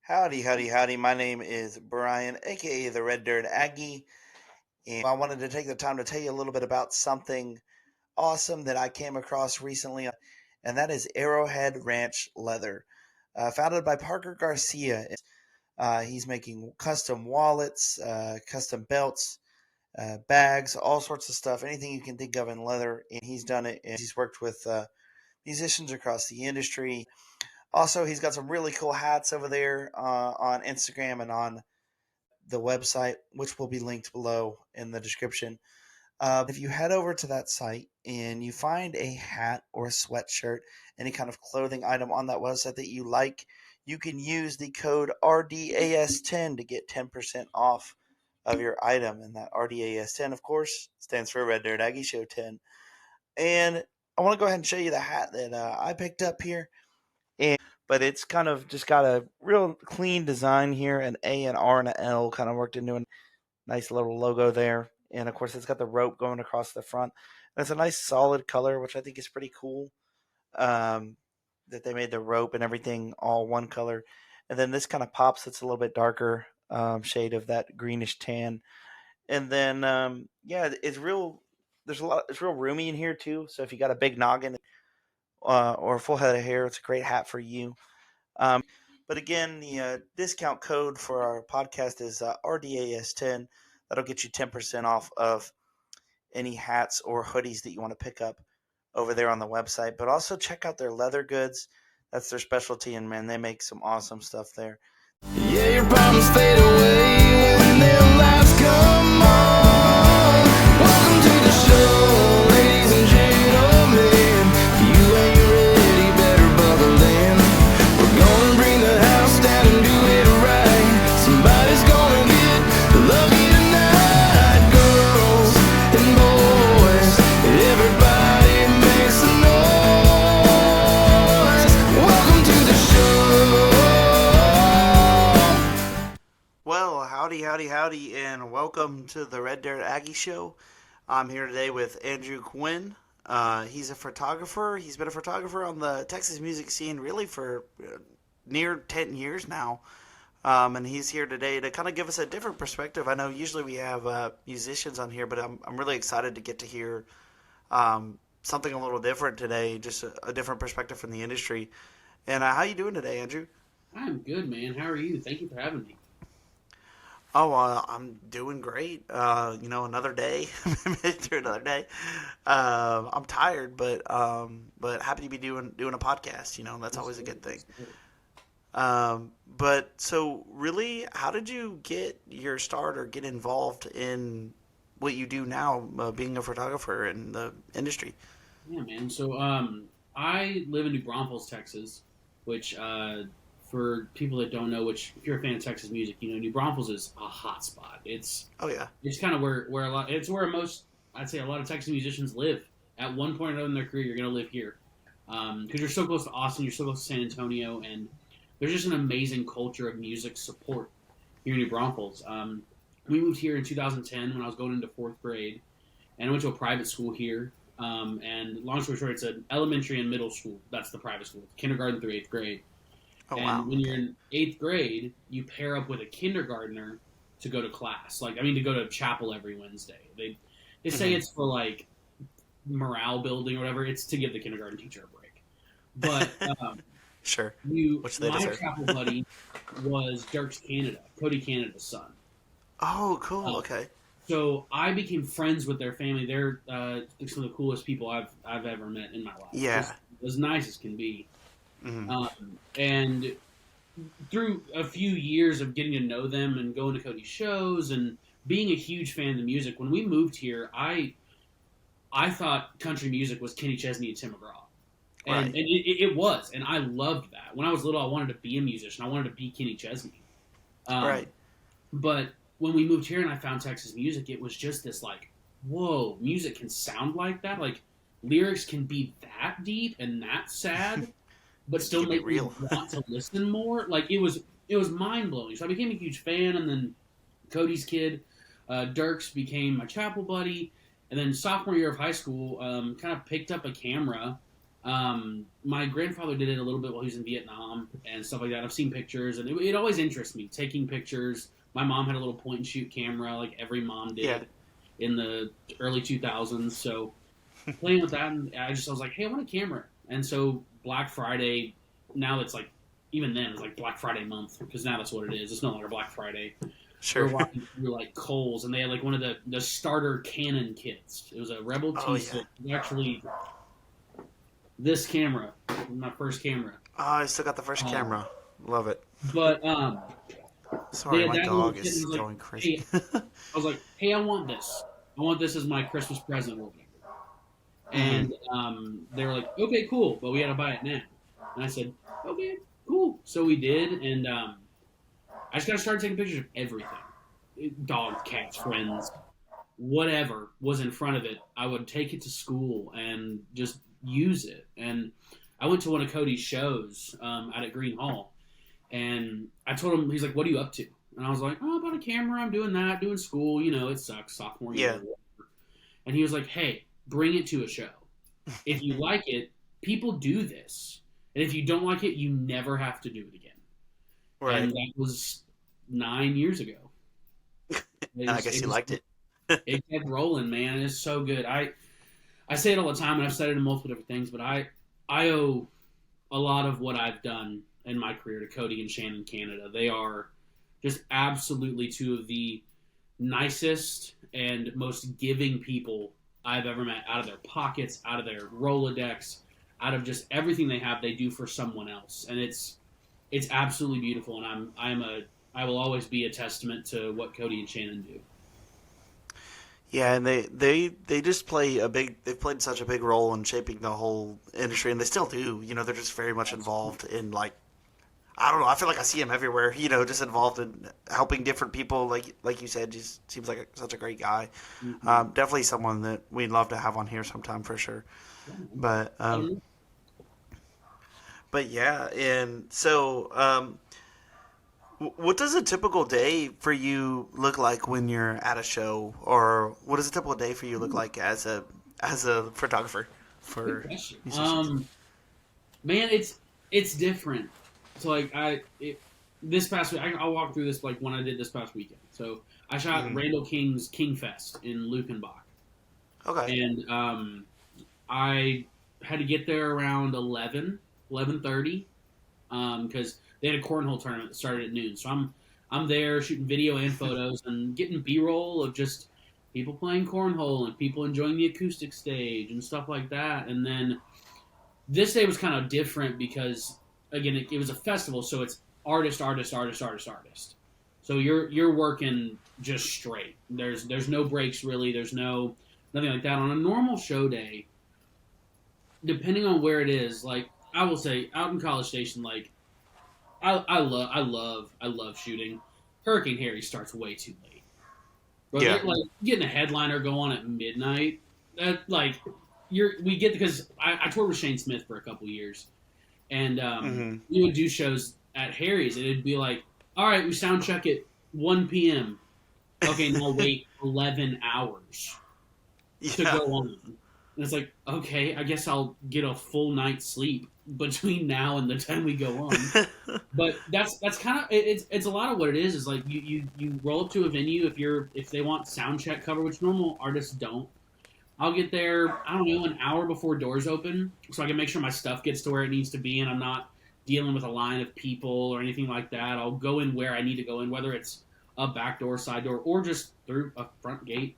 Howdy, howdy, howdy. My name is Brian, aka the Red Dirt Aggie, and I wanted to take the time to tell you a little bit about something awesome that I came across recently, and that is Arrowhead Ranch Leather. Founded by Parker Garcia. He's making custom wallets, custom belts, bags, all sorts of stuff, anything you can think of in leather, and he's done it. And he's worked with musicians across the industry. Also, he's got some really cool hats over there on Instagram and on the website, which will be linked below in the description. If you head over to that site and you find a hat or a sweatshirt, any kind of clothing item on that website that you like, you can use the code RDAS10 to get 10% off of your item. And that RDAS10, of course, stands for Red Dirt Aggie Show 10. And I want to go ahead and show you the hat that I picked up here. But it's kind of just got a real clean design here, an A, an R, and an L kind of worked into a nice little logo there. And of course, it's got the rope going across the front. And it's a nice solid color, which I think is pretty cool. Um, that they made the rope and everything all one color. And then this kind of pops, it's a little bit darker shade of that greenish tan. And then, yeah, it's real. There's a lot. It's real roomy in here too. So if you got a big noggin or a full head of hair, it's a great hat for you. But again, the discount code for our podcast is RDAS10. That'll get you 10% off of any hats or hoodies that you want to pick up over there on the website. But also check out their leather goods. That's their specialty, and man, they make some awesome stuff there. Yeah, your problems fade away when their lights come on. Welcome to the show, ladies and gentlemen. If you ain't ready, better buckle in. We're gonna bring the house down and do it right. Somebody's gonna get lucky tonight. Girls and boys, everybody make some noise. Welcome to the show. Well, howdy, howdy, howdy, and welcome to the Red Dirt Aggie Show. I'm here today with Andrew Quinn. He's a photographer. He's been a photographer on the Texas music scene really for near 10 years now. And he's here today to kind of give us a different perspective. I know usually we have musicians on here, but I'm really excited to get to hear something a little different today, just a different perspective from the industry. And how you doing today, Andrew? I'm good, man. How are you? Thank you for having me. Oh, I'm doing great. Another day, made it through another day. I'm tired, but happy to be doing a podcast. That's always a good thing. But so really, how did you get your start or get involved in what you do now, being a photographer in the industry? Yeah, man. I live in New Braunfels, Texas, which, for people that don't know, which if you're a fan of Texas music, New Braunfels is a hot spot. Oh yeah, It's kind of where I'd say a lot of Texas musicians live. At one point or another in their career, you're going to live here. Because you're so close to Austin, you're so close to San Antonio, and there's just an amazing culture of music support here in New Braunfels. We moved here in 2010 when I was going into fourth grade, and I went to a private school here. And long story short, it's an elementary and middle school. That's the private school, kindergarten through eighth grade. oh And wow, when you're in eighth grade, you pair up with a kindergartner to go to class. To go to chapel every Wednesday. They say it's for like morale building or whatever. It's to give the kindergarten teacher a break. But sure, which they my deserve. chapel buddy was Dirk's Canada, Cody Canada's son. Oh, cool. Uh, Okay. so I became friends with their family. They're some of the coolest people I've ever met in my life. Yeah. Just as nice as can be. Hmm. And through a few years of getting to know them and going to Cody's shows and being a huge fan of the music, when we moved here, I thought country music was Kenny Chesney and Tim McGraw. Right. And it was, and I loved that. When I was little, I wanted to be a musician. I wanted to be Kenny Chesney. Right. But when we moved here and I found Texas music, it was just this like, whoa, music can sound like that. Like lyrics can be that deep and that sad, but still Can be make me real. want to listen more. Like it was mind blowing. So I became a huge fan, and then Cody's kid, Dirks, became my chapel buddy. And then sophomore year of high school, kind of picked up a camera My grandfather did it a little bit while he was in Vietnam and stuff like that. I've seen pictures, and it always interests me taking pictures. My mom had a little point and shoot camera, like every mom did Yeah. in the early 2000s. So playing with that, and I was like, hey, I want a camera. And so Black Friday, now it's like, even then it's like Black Friday month, because now that's what it is. It's no longer Black Friday. Sure. We're walking through like Kohl's, and they had like one of the starter Canon kits. It was a Rebel Oh, T6. It was actually this camera, my first camera. Oh, I still got the first camera. Love it. But Sorry, they had my that dog little kit, is and I was going like, crazy. hey, I was like, hey, I want this. I want this as my Christmas present or whatever. And they were like, okay, cool, but we got to buy it now. And I said, okay, cool. So we did, and I just got to start taking pictures of everything. Dogs, cats, friends, whatever was in front of it. I would take it to school and just use it. And I went to one of Cody's shows out at Green Hall, and I told him, he's like, what are you up to? And I was like, oh, I bought a camera, I'm doing that, doing school, you know, it sucks, sophomore year. Yeah. And he was like, hey, bring it to a show. If you like it, people do this. And if you don't like it, you never have to do it again. Right. And that was 9 years ago. I guess you liked it. It kept rolling, man. It's so good. I say it all the time, and I've said it in multiple different things, but I owe a lot of what I've done in my career to Cody and Shannon Canada. They are just absolutely two of the nicest and most giving people I've ever met, out of their pockets, out of their Rolodex, out of just everything they have, they do for someone else. And it's absolutely beautiful, and I will always be a testament to what Cody and Shannon do. Yeah, and they just they've played such a big role in shaping the whole industry, and they still do. You know, they're just very much involved in, like, I don't know, I feel like I see him everywhere, you know, just involved in helping different people. Like you said, just seems like such a great guy. Mm-hmm. Definitely someone that we'd love to have on here sometime for sure. But yeah, and so what does a typical day for you look like when you're at a show, or what does a typical day for you look like as a photographer for musicians? Man, it's different. So like this past week, I'll walk through this like when I did this past weekend. So I shot Randall King's King Fest in Lukenbach. Okay. And I had to get there around 11:30, because they had a cornhole tournament that started at noon. So I'm there shooting video and photos and getting B-roll of just people playing cornhole and people enjoying the acoustic stage and stuff like that. And then this day was kind of different because, again, it was a festival, so it's artist. So you're working just straight. There's no breaks really. There's nothing like that. On a normal show day, depending on where it is, like I will say, out in College Station, like I love shooting. Hurricane Harry starts way too late. But Yeah. like getting a headliner go on at midnight, that like we get, because I toured with Shane Smith for a couple years, and we would do shows at Harry's, and it'd be like, all right, we sound check at 1 p.m. Okay, now wait 11 hours to Yeah. go on. And it's like, okay, I guess I'll get a full night's sleep between now and the time we go on. But that's kind of it's a lot of what it is. Is like you roll up to a venue if they want sound check cover, which normal artists don't. I'll get there, I don't know, an hour before doors open, so I can make sure my stuff gets to where it needs to be, and I'm not dealing with a line of people or anything like that. I'll go in where I need to go in, whether it's a back door, side door, or just through a front gate.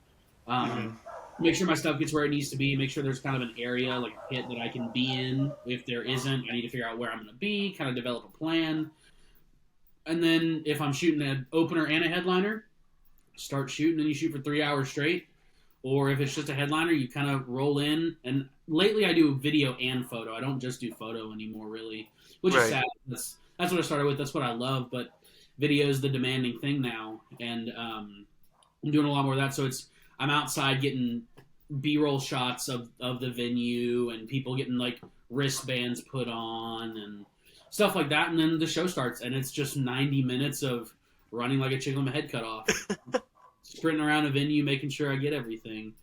Make sure my stuff gets where it needs to be. Make sure there's kind of an area, like a pit that I can be in. If there isn't, I need to figure out where I'm going to be, kind of develop a plan. And then if I'm shooting an opener and a headliner, start shooting, and you shoot for 3 hours straight. Or if it's just a headliner, you kind of roll in. And lately I do video and photo. I don't just do photo anymore, really, which is sad. That's what I started with. That's what I love. But video is the demanding thing now. And I'm doing a lot more of that. So I'm outside getting B-roll shots of the venue and people getting like wristbands put on and stuff like that. And then the show starts, and it's just 90 minutes of running like a chicken with my head cut off. Sprinting around a venue, making sure I get everything.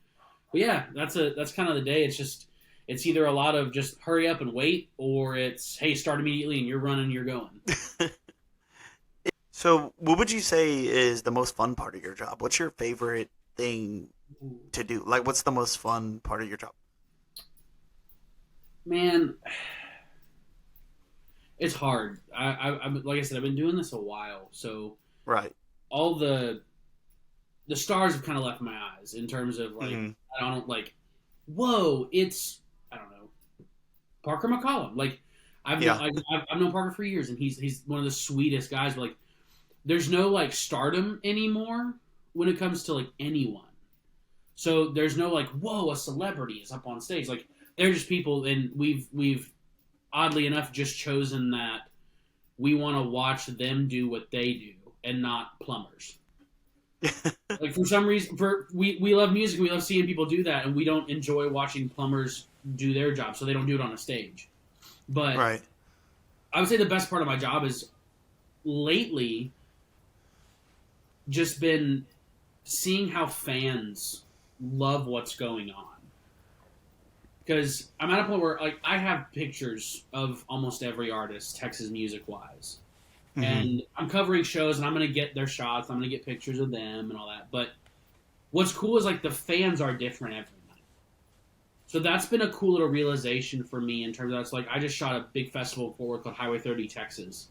But yeah, that's kind of the day. It's just, it's either a lot of just hurry up and wait, or it's, hey, start immediately and you're running, you're going. So, what would you say is the most fun part of your job? What's your favorite thing to do? Like, what's the most fun part of your job? Man, it's hard. Like I said, I've been doing this a while, so Right. all the stars have kind of left my eyes in terms of like Mhm. I don't like, whoa, it's I don't know, Parker McCollum. Like Yeah. I've known Parker for years, and he's one of the sweetest guys. But like, there's no like stardom anymore when it comes to like anyone. So there's no like, whoa, a celebrity is up on stage. Like, they're just people, and we've oddly enough just chosen that we want to watch them do what they do and not plumbers. Like, for some reason, we love music, we love seeing people do that, and we don't enjoy watching plumbers do their job, so they don't do it on a stage. But Right. I would say the best part of my job is lately just been seeing how fans love what's going on. Because I'm at a point where like I have pictures of almost every artist, Texas music wise. Mhm. And I'm covering shows, and I'm going to get their shots. I'm going to get pictures of them and all that. But what's cool is like the fans are different every night. So that's been a cool little realization for me in terms of that's like I just shot a big festival for called Highway 30 Texas.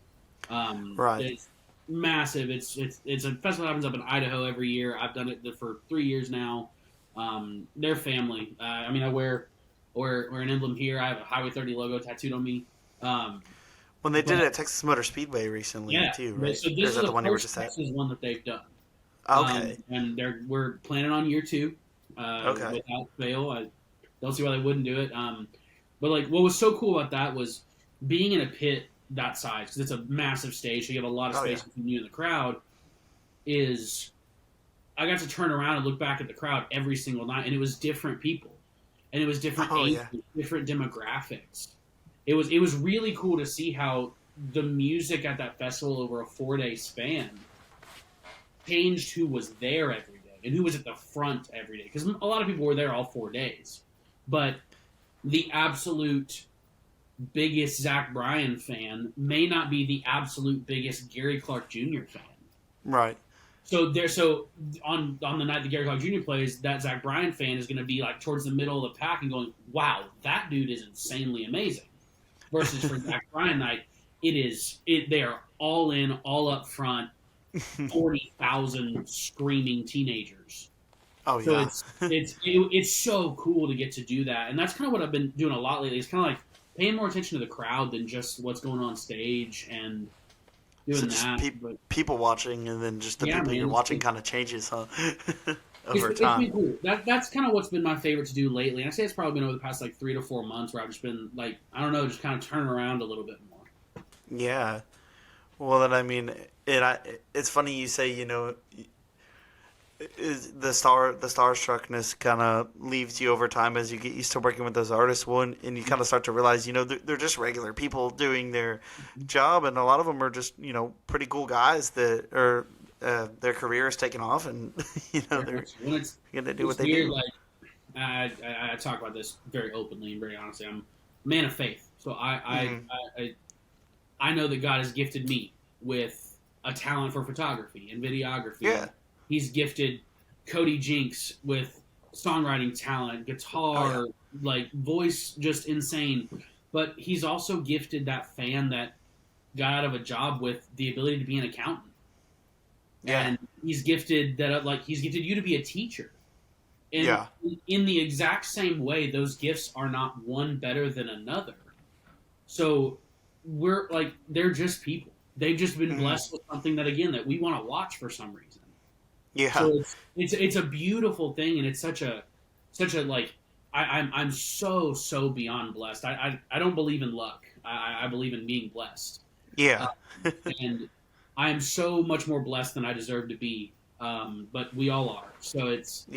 Right. It's massive. It's a festival that happens up in Idaho every year. I've done it for 3 years now. They're family. I mean, I wear an emblem here. I have a Highway 30 logo tattooed on me. When they did it at Texas Motor Speedway recently, Yeah. too, right? So Or this is is that the the one you were first just at? Texas one that they've done. Okay. And we're planning on year 2. Okay. Without fail. I don't see why they wouldn't do it. But like, what was so cool about that was being in a pit that size, because it's a massive stage, so you have a lot of Oh, space yeah. between you and the crowd. Is I got to turn around and look back at the crowd every single night, and it was different people, and it was different Oh, ages, yeah. different demographics. It was really cool to see how the music at that festival over a 4-day span changed who was there every day and who was at the front every day. Because a lot of people were there all 4 days, but the absolute biggest Zach Bryan fan may not be the absolute biggest Gary Clark Jr. fan. Right. So on the night that Gary Clark Jr. plays, that Zach Bryan fan is going to be like towards the middle of the pack and going, "Wow, that dude is insanely amazing." Versus for Zach Bryan night, they are all in, all up front, 40,000 screaming teenagers. Oh, So yeah. it's so cool to get to do that, and that's kind of what I've been doing a lot lately. It's kind of like paying more attention to the crowd than just what's going on stage and doing So just that. people watching, and then just the Yeah, people man, you're watching kind of changes, huh? Over It's time. been cool. That's kind of what's been my favorite to do lately. And I say it's probably been over the past like 3 to 4 months where I've just been like, I don't know, just kind of turning around a little bit more. Yeah. Well, then I mean, it's funny you say, the starstruckness kind of leaves you over time as you get used to working with those artists. One, and you kind of start to realize, they're just regular people doing their job, and a lot of them are just, pretty cool guys that are their career is taking off, and they're When it's going to do what it's they weird, do. like I talk about this very openly and very honestly. I'm a man of faith, so I know that God has gifted me with a talent for photography and videography. Yeah. He's gifted Cody Jinks with songwriting talent, guitar, like voice, just insane. But he's also gifted that fan that got out of a job with the ability to be an accountant. Yeah. And he's gifted you to be a teacher. And in the exact same way, those gifts are not one better than another. So we're like, they're just people. They've just been blessed with something that we want to watch for some reason. Yeah. So it's a beautiful thing, and it's such a like I'm so beyond blessed. I don't believe in luck. I believe in being blessed. Yeah. And I am so much more blessed than I deserve to be. But we all are. So it's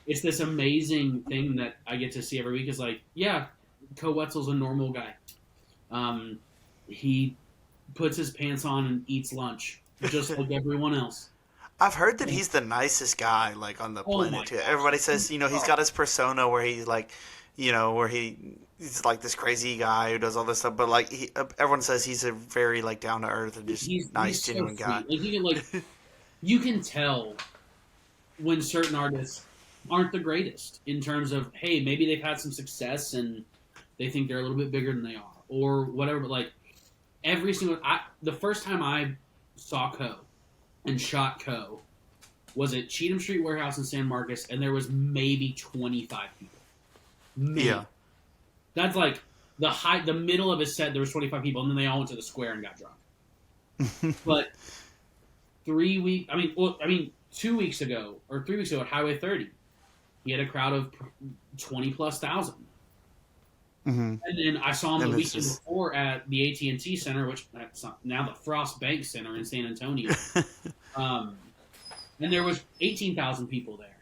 this amazing thing that I get to see every week. Is like, yeah, Co Wetzel's a normal guy. He puts his pants on and eats lunch just like everyone else. I've heard that he's the nicest guy, like, on the planet, too. gosh. Everybody says, he's got his persona where he's like, where he he's like this crazy guy who does all this stuff, but like everyone says he's a very like down to earth and just nice, He's so genuine guy. sweet. Like you can tell when certain artists aren't the greatest in terms of, hey, maybe they've had some success and they think they're a little bit bigger than they are or whatever. But like the first time I saw Co and shot Co was at Cheatham Street Warehouse in San Marcos, and there was maybe 25 people. Maybe. Yeah. That's like the middle of his set. There was 25 people, and then they all went to the square and got drunk. But 2 weeks ago or 3 weeks ago at Highway 30, he had a crowd of 20+ thousand. Mm-hmm. And then I saw him And the it's weekend just- before at the AT&T Center, which that's not, now the Frost Bank Center in San Antonio. And there was 18,000 people there,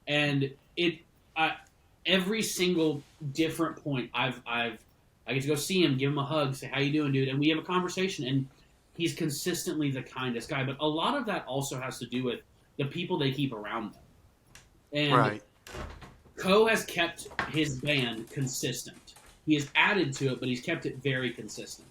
and every single different point I get to go see him, give him a hug, say how you doing, dude, and we have a conversation, and he's consistently the kindest guy. But a lot of that also has to do with the people they keep around them, and Right. Co has kept his band consistent. He has added to it, but he's kept it very consistent.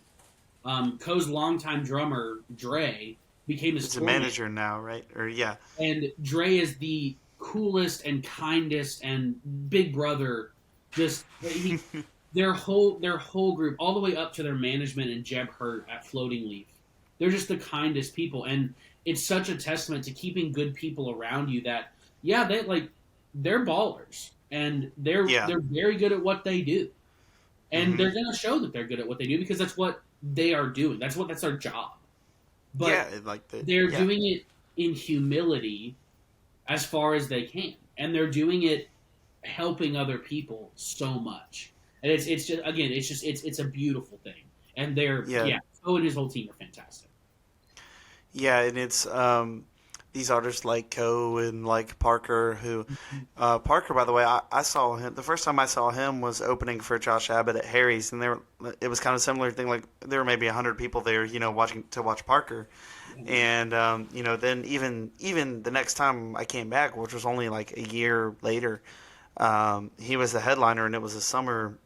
Co's longtime drummer Dre became his He's a tour manager now, right? Or yeah. and Dre is the coolest and kindest and big brother. Just their whole group, all the way up to their management and Jeb Hurt at Floating Leaf. They're just the kindest people, and it's such a testament to keeping good people around you. That they're ballers, and they're very good at what they do, and they're going to show that they're good at what they do because that's what they are doing. That's their job. But they're doing it in humility as far as they can. And they're doing it helping other people so much. And it's a beautiful thing. And Co and his whole team are fantastic. Yeah, and it's these artists like Co and like Parker, who Parker, by the way, I saw him the first time I saw him was opening for Josh Abbott at Harry's, and it was kind of a similar thing. Like there were maybe 100 people there, watch Parker, and then even the next time I came back, which was only like a year later, he was the headliner, and it was a summer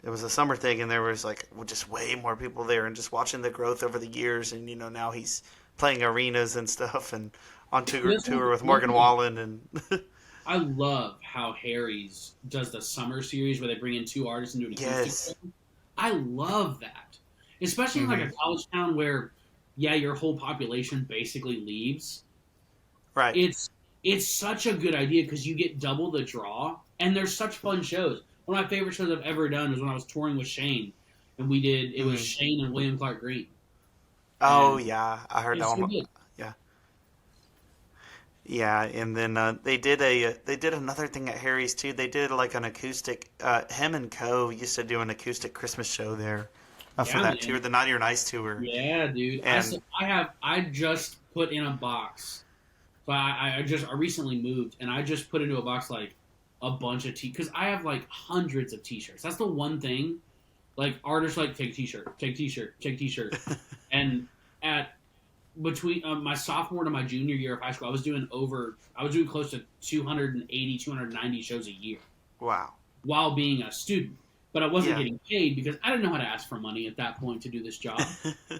thing, and there was like just way more people there, and just watching the growth over the years, and now he's playing arenas and stuff, and on tour with Morgan Wallen. And I love how Harry's does the summer series where they bring in two artists and do an acoustic. Yes. I love that, especially in like a college town where your whole population basically leaves. Right. It's such a good idea because you get double the draw, and there's such fun shows. One of my favorite shows I've ever done was when I was touring with Shane, and we did it was Shane and William Clark Green. Oh yeah, I heard that one. Good. Yeah, yeah, and then they did another thing at Harry's too. They did like an acoustic. Him and Co used to do an acoustic Christmas show there for that tour, the Naughty or Nice tour. Yeah, dude. And I just put in a box. So I recently moved, and I just put into a box like a bunch of because I have like hundreds of T-shirts. That's the one thing. Like artists like take T-shirt, take T-shirt, take T-shirt, and at between my sophomore to my junior year of high school, I was doing close to 280, 290 shows a year. Wow. While being a student. But I wasn't getting paid because I didn't know how to ask for money at that point to do this job.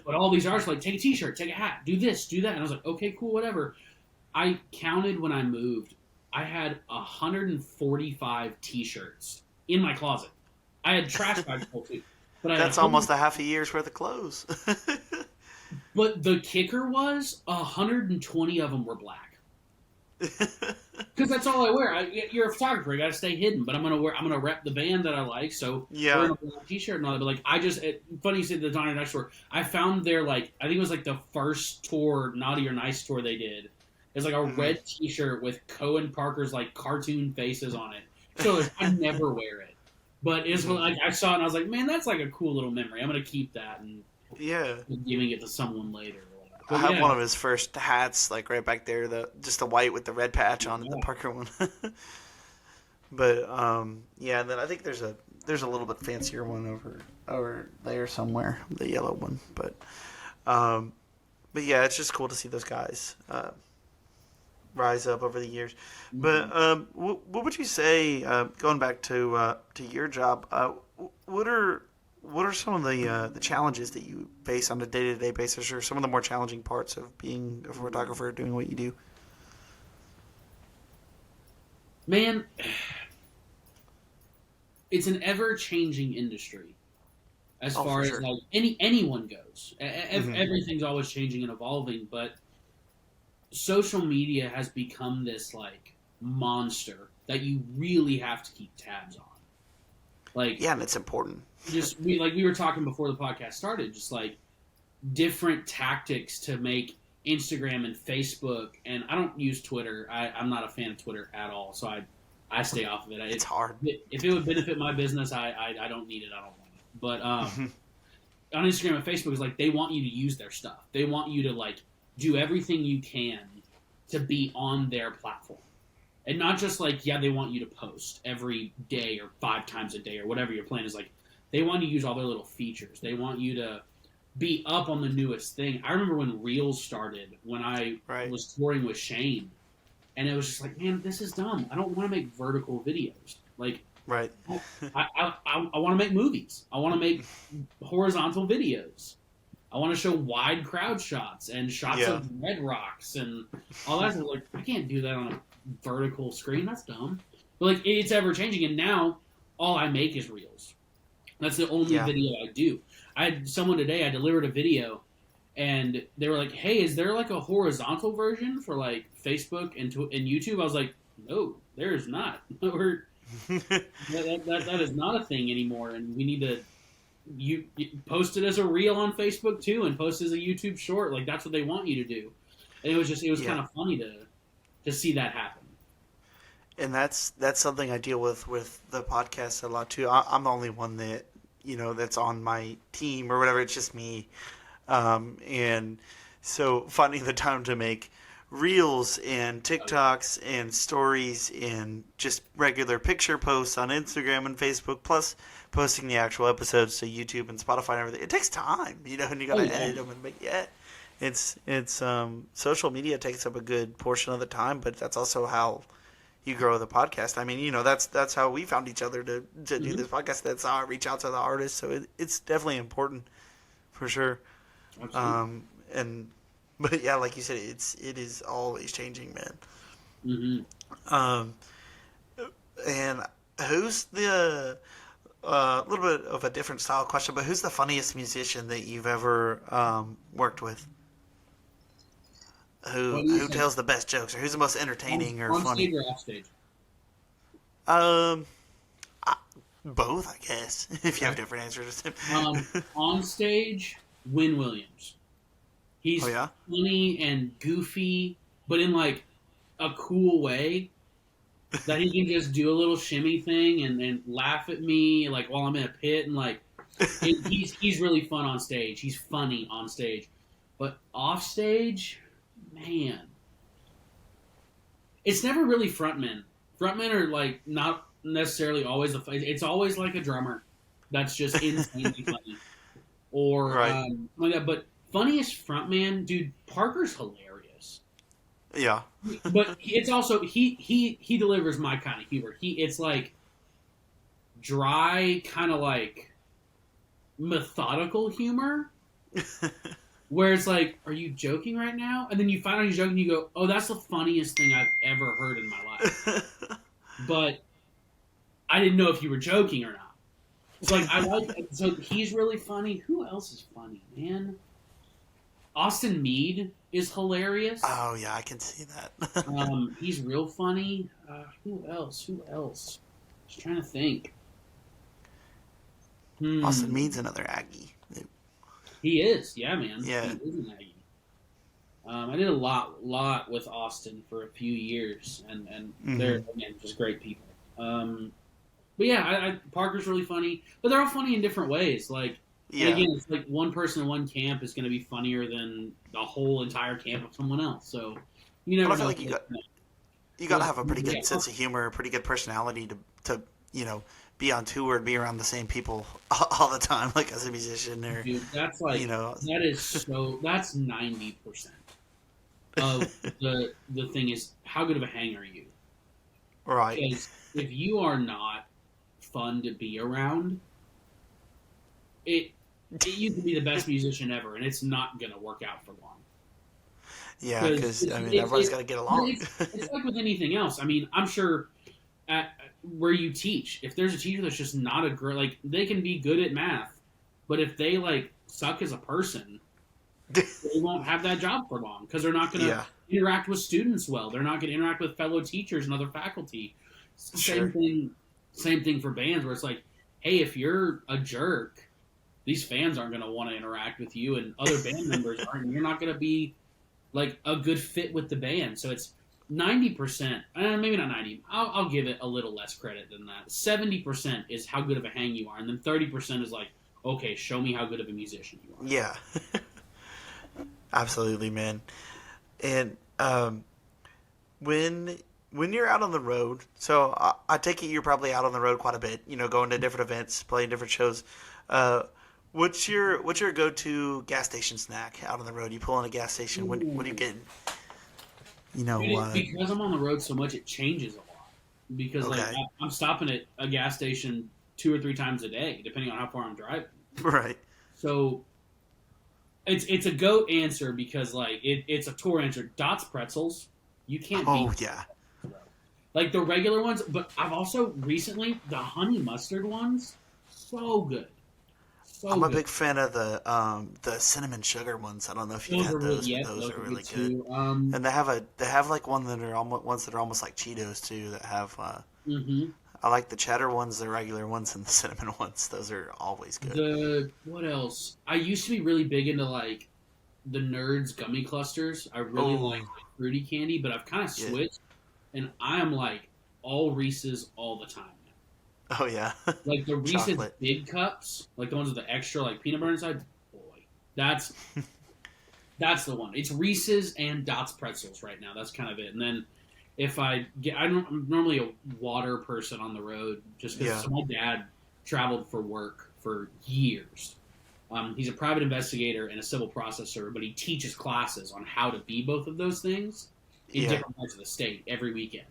But all these artists were like, take a T-shirt, take a hat, do this, do that. And I was like, okay, cool, whatever. I counted when I moved. I had 145 T-shirts in my closet. I had trash bags full too. But that's almost a half a year's worth of clothes. But the kicker was 120 of them were black. Because that's all I wear. You're a photographer. You got to stay hidden. But I'm gonna rep the band that I like. So wearing a black T-shirt and all that. But like funny you said the Naughty or Nice tour. I found their I think it was like the first tour, Naughty or Nice tour they did. It's like a red T-shirt with Co and Parker's like cartoon faces on it. So I never wear it. But it's like I saw it and I was like, man, that's like a cool little memory. I'm gonna keep that and giving it to someone later. I have one of his first hats, like right back there, just the white with the red patch on it, the Parker one. But and then I think there's a little bit fancier one over there somewhere, the yellow one. But yeah, it's just cool to see those guys rise up over the years. Mm-hmm. But what would you say, going back to your job, what are some of the challenges that you face on a day-to-day basis, or some of the more challenging parts of being a photographer, doing what you do? Man, it's an ever-changing industry as Oh, far for as sure. like anyone goes. Everything's always changing and evolving, but social media has become this like monster that you really have to keep tabs on. Like, Yeah, and it's important. just we were talking before the podcast started, just like different tactics to make Instagram and Facebook, and I don't use Twitter. I'm not a fan of Twitter at all, so I stay off of it. It's hard. If it would benefit my business, I don't need it. I don't want it. But on Instagram and Facebook, is like they want you to use their stuff. They want you to like do everything you can to be on their platform, and not just like they want you to post every day or 5 times a day or whatever your plan is. Like they want you to use all their little features. They want you to be up on the newest thing. I remember when Reels started, when I was touring with Shane, and it was just like, man, this is dumb. I don't want to make vertical videos. Like, Right. I want to make movies. I want to make horizontal videos. I want to show wide crowd shots and shots of red rocks and all that. Like, I can't do that on a vertical screen. That's dumb. But like, it's ever changing, and now all I make is Reels. That's the only video I do. I had someone today, I delivered a video, and they were like, hey, is there like a horizontal version for like Facebook and YouTube? I was like, no, there's not. that is not a thing anymore, and we need to you post it as a reel on Facebook too, and post it as a YouTube short. Like that's what they want you to do. And it was kind of funny to see that happen. And that's something I deal with the podcast a lot too. I'm the only one that that's on my team or whatever. It's just me, and so finding the time to make reels and TikToks and stories and just regular picture posts on Instagram and Facebook, plus posting the actual episodes to YouTube and Spotify and everything. It takes time, and you gotta edit them and make it's social media takes up a good portion of the time, but that's also how you grow the podcast. I mean, that's how we found each other to do this podcast. That's how I reach out to the artists. So it's definitely important for sure. But yeah, like you said, it is always changing, man. And who's the little bit of a different style question, but who's the funniest musician that you've ever worked with? Who tells the best jokes, or who's the most entertaining or on funny? Stage or off stage? Both, I guess. If you have different answers. On stage, Win Williams. He's Oh, yeah? funny and goofy, but in like a cool way. That he can just do a little shimmy thing and laugh at me like while I'm in a pit, and like he's really fun on stage. He's funny on stage, but off stage, man, it's never really frontmen. Frontmen are like not necessarily always it's always like a drummer that's just insanely funny, or like that. But funniest frontman, dude, Parker's hilarious. Yeah. But it's also he delivers my kind of humor. It's like dry, kind of like methodical humor, where it's like, are you joking right now? And then you find out he's joking, you go, oh, that's the funniest thing I've ever heard in my life. But I didn't know if you were joking or not. So like so he's really funny. Who else is funny, man? Austin Meade is hilarious. Oh yeah, I can see that. He's real funny. Who else? Just trying to think. Austin Meade's another Aggie. He is, yeah, man. Yeah. He is an Aggie. I did a lot with Austin for a few years, and they're again just great people. But yeah, Parker's really funny, but they're all funny in different ways. Like, and again, it's like one person in one camp is going to be funnier than the whole entire camp of someone else. So you never. But I feel like you got to have a pretty good sense of humor, a pretty good personality to be on tour and be around the same people all the time, like as a musician. Or dude, that's like that is so. That's 90%. of the thing is how good of a hang are you? Right. Because if you are not fun to be around, it, you can be the best musician ever, and it's not gonna work out for long. Yeah, Because because I mean, everybody's got to get along. it's like with anything else. I mean, I'm sure at where you teach, if there's a teacher that's just not a girl, like they can be good at math, but if they like suck as a person, they won't have that job for long because they're not going to Yeah, interact with students well. They're not going to interact with fellow teachers and other faculty. Same sure. thing. Same thing for bands where it's like, hey, if you're a jerk, these fans aren't going to want to interact with you, and other band members aren't. And you're not going to be like a good fit with the band. So it's 90%, maybe not 90. I'll give it a little less credit than that. 70% is how good of a hang you are, and then 30% is like, okay, show me how good of a musician you are. Yeah, absolutely, man. And when you're out on the road, so I take it you're probably out on the road quite a bit. You know, going to different events, playing different shows. Uh, what's your go-to gas station snack out on the road? You pull in a gas station. What are you getting? You know, Because I'm on the road so much, it changes a lot. Because like okay, I'm stopping at a gas station 2 or 3 times a day, depending on how far I'm driving. right. So it's a goat answer because like it's a tour answer. Dots pretzels, you can't beat. Oh yeah, Like the regular ones, but I've also recently the honey mustard ones, so good, so I'm a good. big fan of the cinnamon sugar ones. I don't know if you've Those had are really, those, but yeah, those those are are really good good. too. And they have like ones that are almost like Cheetos too. That have hmm I like the cheddar ones, the regular ones, and the cinnamon ones. Those are always good. The what else? I used to be really big into like the Nerds gummy clusters. I really like Oh fruity candy, but I've kind of yeah. switched, and I am like all Reese's all the time now. Oh yeah. Like the Reese's Chocolate. big cups, like the ones with the extra like peanut butter inside. Boy, that's that's the one. It's Reese's and Dots pretzels right now. That's kind of it. And then if I'm normally a water person on the road just because Yeah. my dad traveled for work for years. He's a private investigator and a civil process server, but he teaches classes on how to be both of those things in Yeah. different parts of the state every weekend.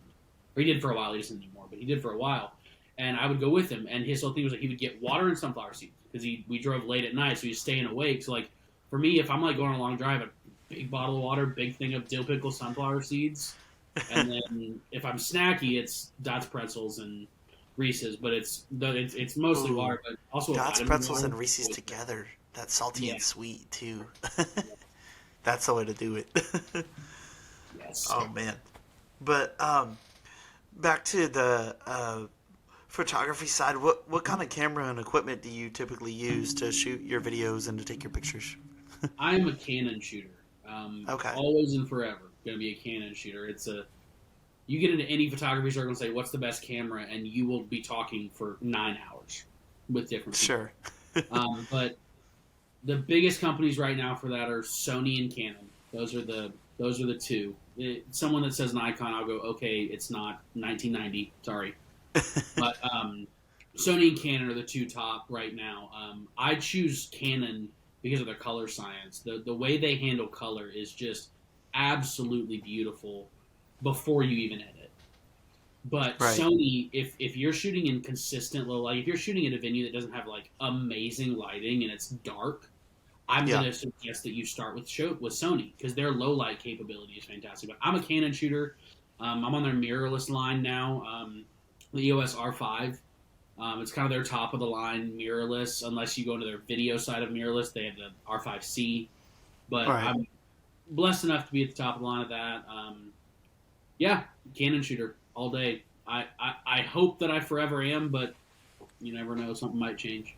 Or he did for a while. He doesn't anymore, but he did for a while. And I would go with him, and his whole thing was like he would get water and sunflower seeds because we drove late at night, so he's staying awake. So like for me, if I'm like going on a long drive, a big bottle of water, big thing of dill pickle sunflower seeds, and then if I'm snacky, it's Dots pretzels and Reese's, but it's mostly Ooh. water, but also a Dots vitamin pretzels water. and Reese's together. That's salty Yeah. and sweet too. That's the way to do it. Yes. Oh man. But back to the photography side. What kind of camera and equipment do you typically use to shoot your videos and to take your pictures? I'm a Canon shooter. Okay. Always and forever going to be a Canon shooter. You get into any photography circle and say, "What's the best camera?" and you will be talking for 9 hours with different people. Sure. But the biggest companies right now for that are Sony and Canon. Those are the two. Someone that says Nikon, I'll go, okay, it's not 1990. Sorry, but Sony and Canon are the two top right now. I choose Canon because of their color science. The way they handle color is just absolutely beautiful before you even edit. But Right. Sony, if you're shooting in consistent low light, if you're shooting at a venue that doesn't have like amazing lighting and it's dark, I'm Yeah. going to suggest that you start with Sony because their low light capability is fantastic. But I'm a Canon shooter. I'm on their mirrorless line now, the EOS R5. It's kind of their top of the line mirrorless, unless you go into their video side of mirrorless. They have the R5C, but All right. I'm blessed enough to be at the top of the line of that. Yeah, Canon shooter all day. I hope that I forever am, but you never know. Something might change.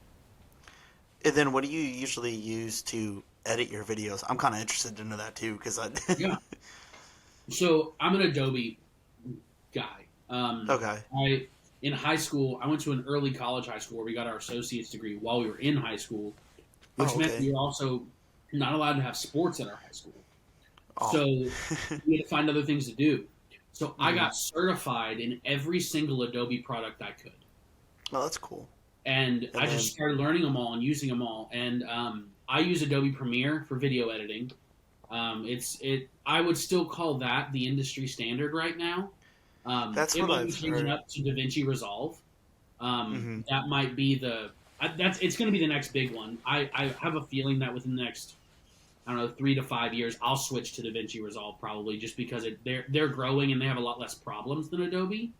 And then what do you usually use to edit your videos? I'm kind of interested to know that too because I. Yeah. So I'm an Adobe guy. Okay. In high school, I went to an early college high school where we got our associate's degree while we were in high school, which Oh, meant okay. we were also not allowed to have sports at our high school. Oh. So we had to find other things to do. So I Mhm. got certified in every single Adobe product I could. Well, that's cool. And I then- just started learning them all and using them all. And I use Adobe Premiere for video editing. I would still call that the industry standard right now. That's It what might be I've changing heard. up to DaVinci Resolve. Hmm. That might be it's going to be the next big one. I have a feeling that within the next, I don't know, 3 to 5 years, I'll switch to DaVinci Resolve probably just because they're growing and they have a lot less problems than Adobe.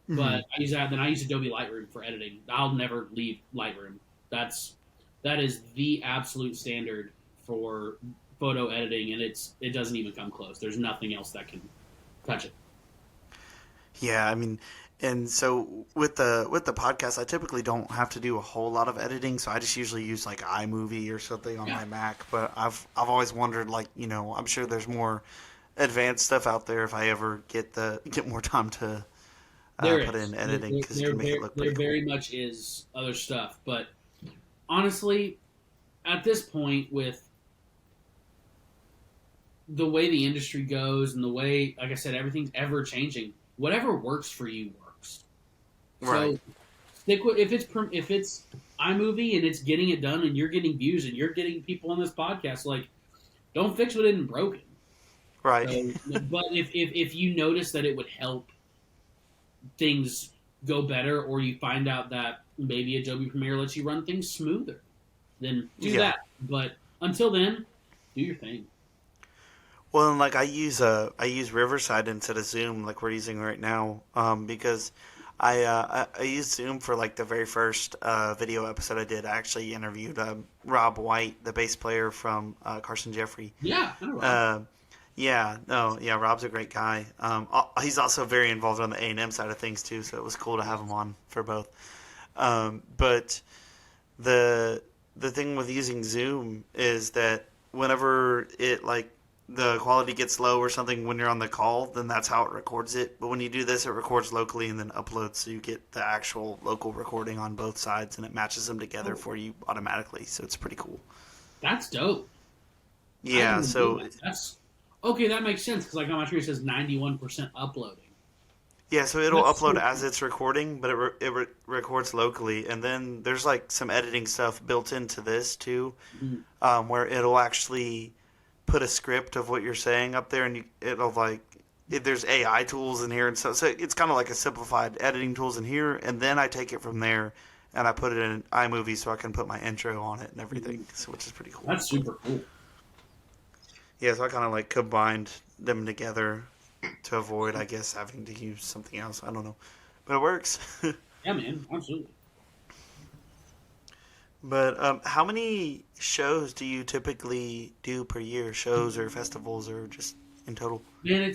Hmm. But I use Adobe Lightroom for editing. I'll never leave Lightroom. That is the absolute standard for photo editing, and it doesn't even come close. There's nothing else that can touch it. Yeah, I mean, and so with the podcast, I typically don't have to do a whole lot of editing, so I just usually use like iMovie or something on Yeah, my Mac. But I've always wondered, like, I'm sure there's more advanced stuff out there if I ever get more time to there put is. in editing because it can make it look pretty There cool. very much is other stuff, but honestly, at this point, with the way the industry goes and the way, like I said, everything's ever changing. Whatever works for you works. Right. So stick with if it's iMovie and it's getting it done and you're getting views and you're getting people on this podcast, like don't fix what isn't broken. Right. So, but if you notice that it would help things go better, or you find out that maybe Adobe Premiere lets you run things smoother, then do Yeah. that. But until then, do your thing. Well, and like I use Riverside instead of Zoom, like we're using right now, because I used Zoom for like the very first video episode I did. I actually interviewed Rob White, the bass player from Carson Jeffrey. Yeah, I know, Rob. Uh, yeah, no, yeah, Rob's a great guy. He's also very involved on the A&M side of things too, so it was cool to have him on for both. But the thing with using Zoom is that whenever it like the quality gets low or something when you're on the call, then that's how it records it. But when you do this, it records locally and then uploads, so you get the actual local recording on both sides, and it matches them together Oh, for you automatically. So it's pretty cool. that's dope. I Yeah. didn't even know So that. That's okay. That makes sense because like on my screen it says 91% uploading. yeah, so it'll That's upload so as cool. it's recording, but records locally, and then there's like some editing stuff built into this too, Mm. where it'll actually put a script of what you're saying up there, and it'll like there's AI tools in here and stuff. So it's kind of like a simplified editing tools in here, and then I take it from there and I put it in iMovie so I can put my intro on it and everything, so, which is pretty cool. That's super cool. Yeah, so I kind of like combined them together to avoid, I guess, having to use something else. I don't know, but it works. Yeah, man, absolutely. But how many shows do you typically do per year? Shows or festivals or just in total? Man,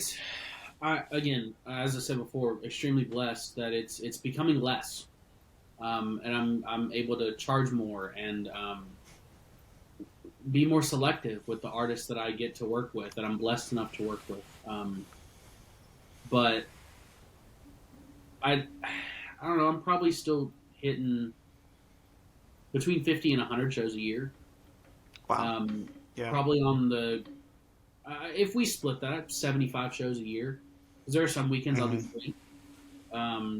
again, as I said before, extremely blessed that it's becoming less, and I'm able to charge more and be more selective with the artists that I get to work with, that I'm blessed enough to work with. But I don't know. I'm probably still hitting between 50 and 100 shows a year. Wow. Um, Yeah. Probably on the if we split that, 75 shows a year. Because there are some weekends I'll do Hmm. 3,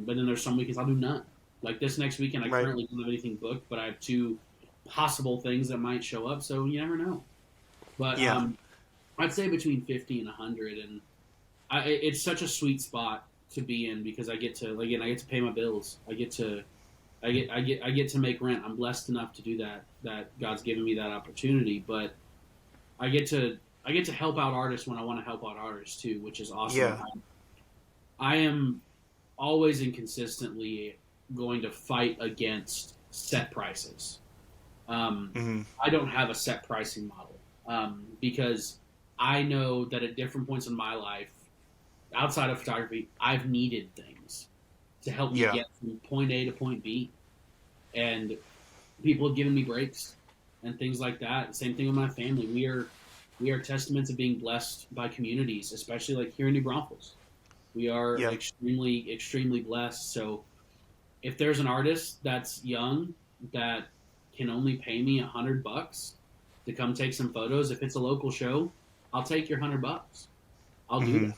but then there's some weekends I'll do none. Like this next weekend, I Right. currently don't have anything booked, but I have 2 possible things that might show up. So you never know. But Yeah. I'd say between 50 and 100, and it's such a sweet spot to be in because I get to again I get to pay my bills. I get to make rent. I'm blessed enough to do that. That God's given me that opportunity, but I get to help out artists when I want to help out artists too, which is awesome. Yeah. I am always and consistently going to fight against set prices. Hmm. I don't have a set pricing model because I know that at different points in my life, outside of photography, I've needed things to help me Yeah. get from point A to point B, and people have given me breaks and things like that. Same thing with my family. We are testaments of being blessed by communities, especially like here in New Braunfels. We are Yeah. extremely blessed. So if there's an artist that's young that can only pay me $100 to come take some photos, if it's a local show, I'll take your $100. I'll do Hmm. that.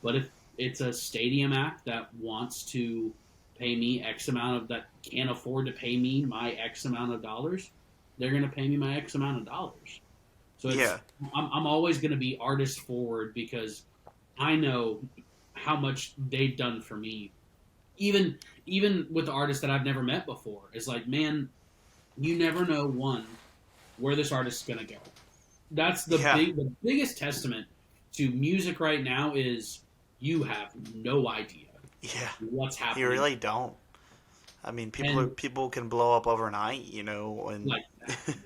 But if it's a stadium act that wants to pay me X amount of that can't afford to pay me my X amount of dollars, they're going to pay me my X amount of dollars. So Yeah. I'm always going to be artist forward because I know how much they've done for me. Even with the artists that I've never met before, it's like, man, you never know where this artist is going to go. That's Yeah. the biggest testament to music right now is you have no idea Yeah. what's happening. You really don't. I mean, And people can blow up overnight, and like that.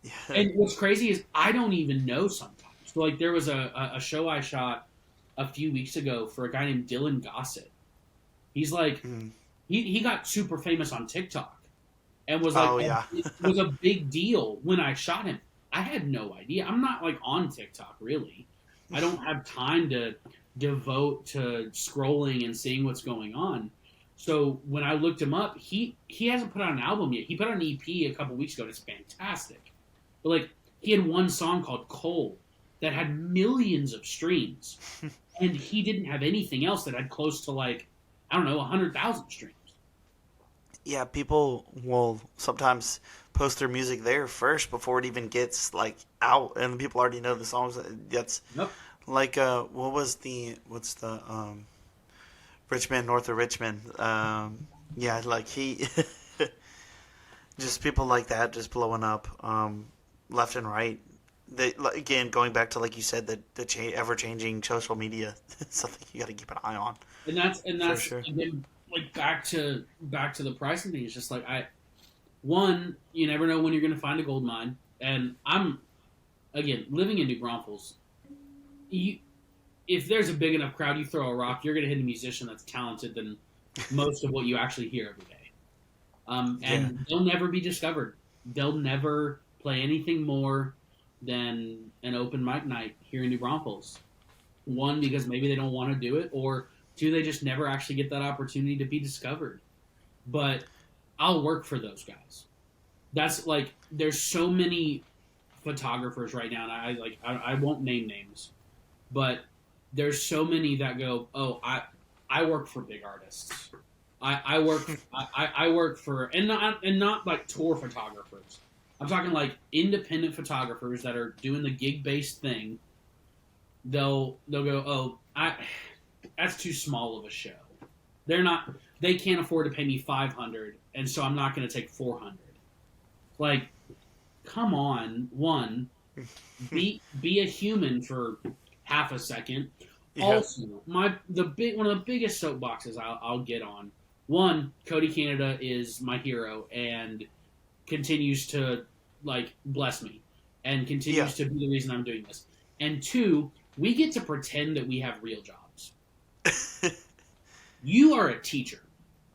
yeah. And what's crazy is I don't even know sometimes. So like there was a show I shot a few weeks ago for a guy named Dylan Gossett. He's like Mm. he got super famous on TikTok and was like Oh yeah. it was a big deal when I shot him. I had no idea. I'm not like on TikTok really. I don't have time to devote to scrolling and seeing what's going on. So when I looked him up, he hasn't put out an album yet. He put out an EP a couple weeks ago, and it's fantastic. But like he had one song called "Cold" that had millions of streams, and he didn't have anything else that had close to like I don't know 100,000 streams. Yeah, people will sometimes post their music there first before it even gets like out, and people already know the songs. That's Nope. like what's the Richmond, north of Richmond? Yeah, like he just people like that just blowing up left and right. They, again, going back to like you said, the ever changing social media, something you got to keep an eye on. And that's For sure. again, like back to the pricing thing. It's just like you never know when you're going to find a gold mine. And I'm again living in New Braunfels. If there's a big enough crowd, you throw a rock, you're going to hit a musician that's talented than most of what you actually hear every day. And they'll never be discovered. They'll never play anything more than an open mic night here in New Braunfels. One, because maybe they don't want to do it, or two, they just never actually get that opportunity to be discovered. But I'll work for those guys. That's like, there's so many photographers right now, and I won't name names, but there's so many that go, oh, I work for big artists. I work for and not like tour photographers. I'm talking like independent photographers that are doing the gig based thing. They'll go, oh, that's too small of a show. They can't afford to pay me $500, and so I'm not going to take $400. Like, come on, be a human for half a second. Yeah. Also, one of the biggest soapboxes I'll get on. One, Cody Canada is my hero and continues to like bless me and continues to be the reason I'm doing this. And two, we get to pretend that we have real jobs. You are a teacher.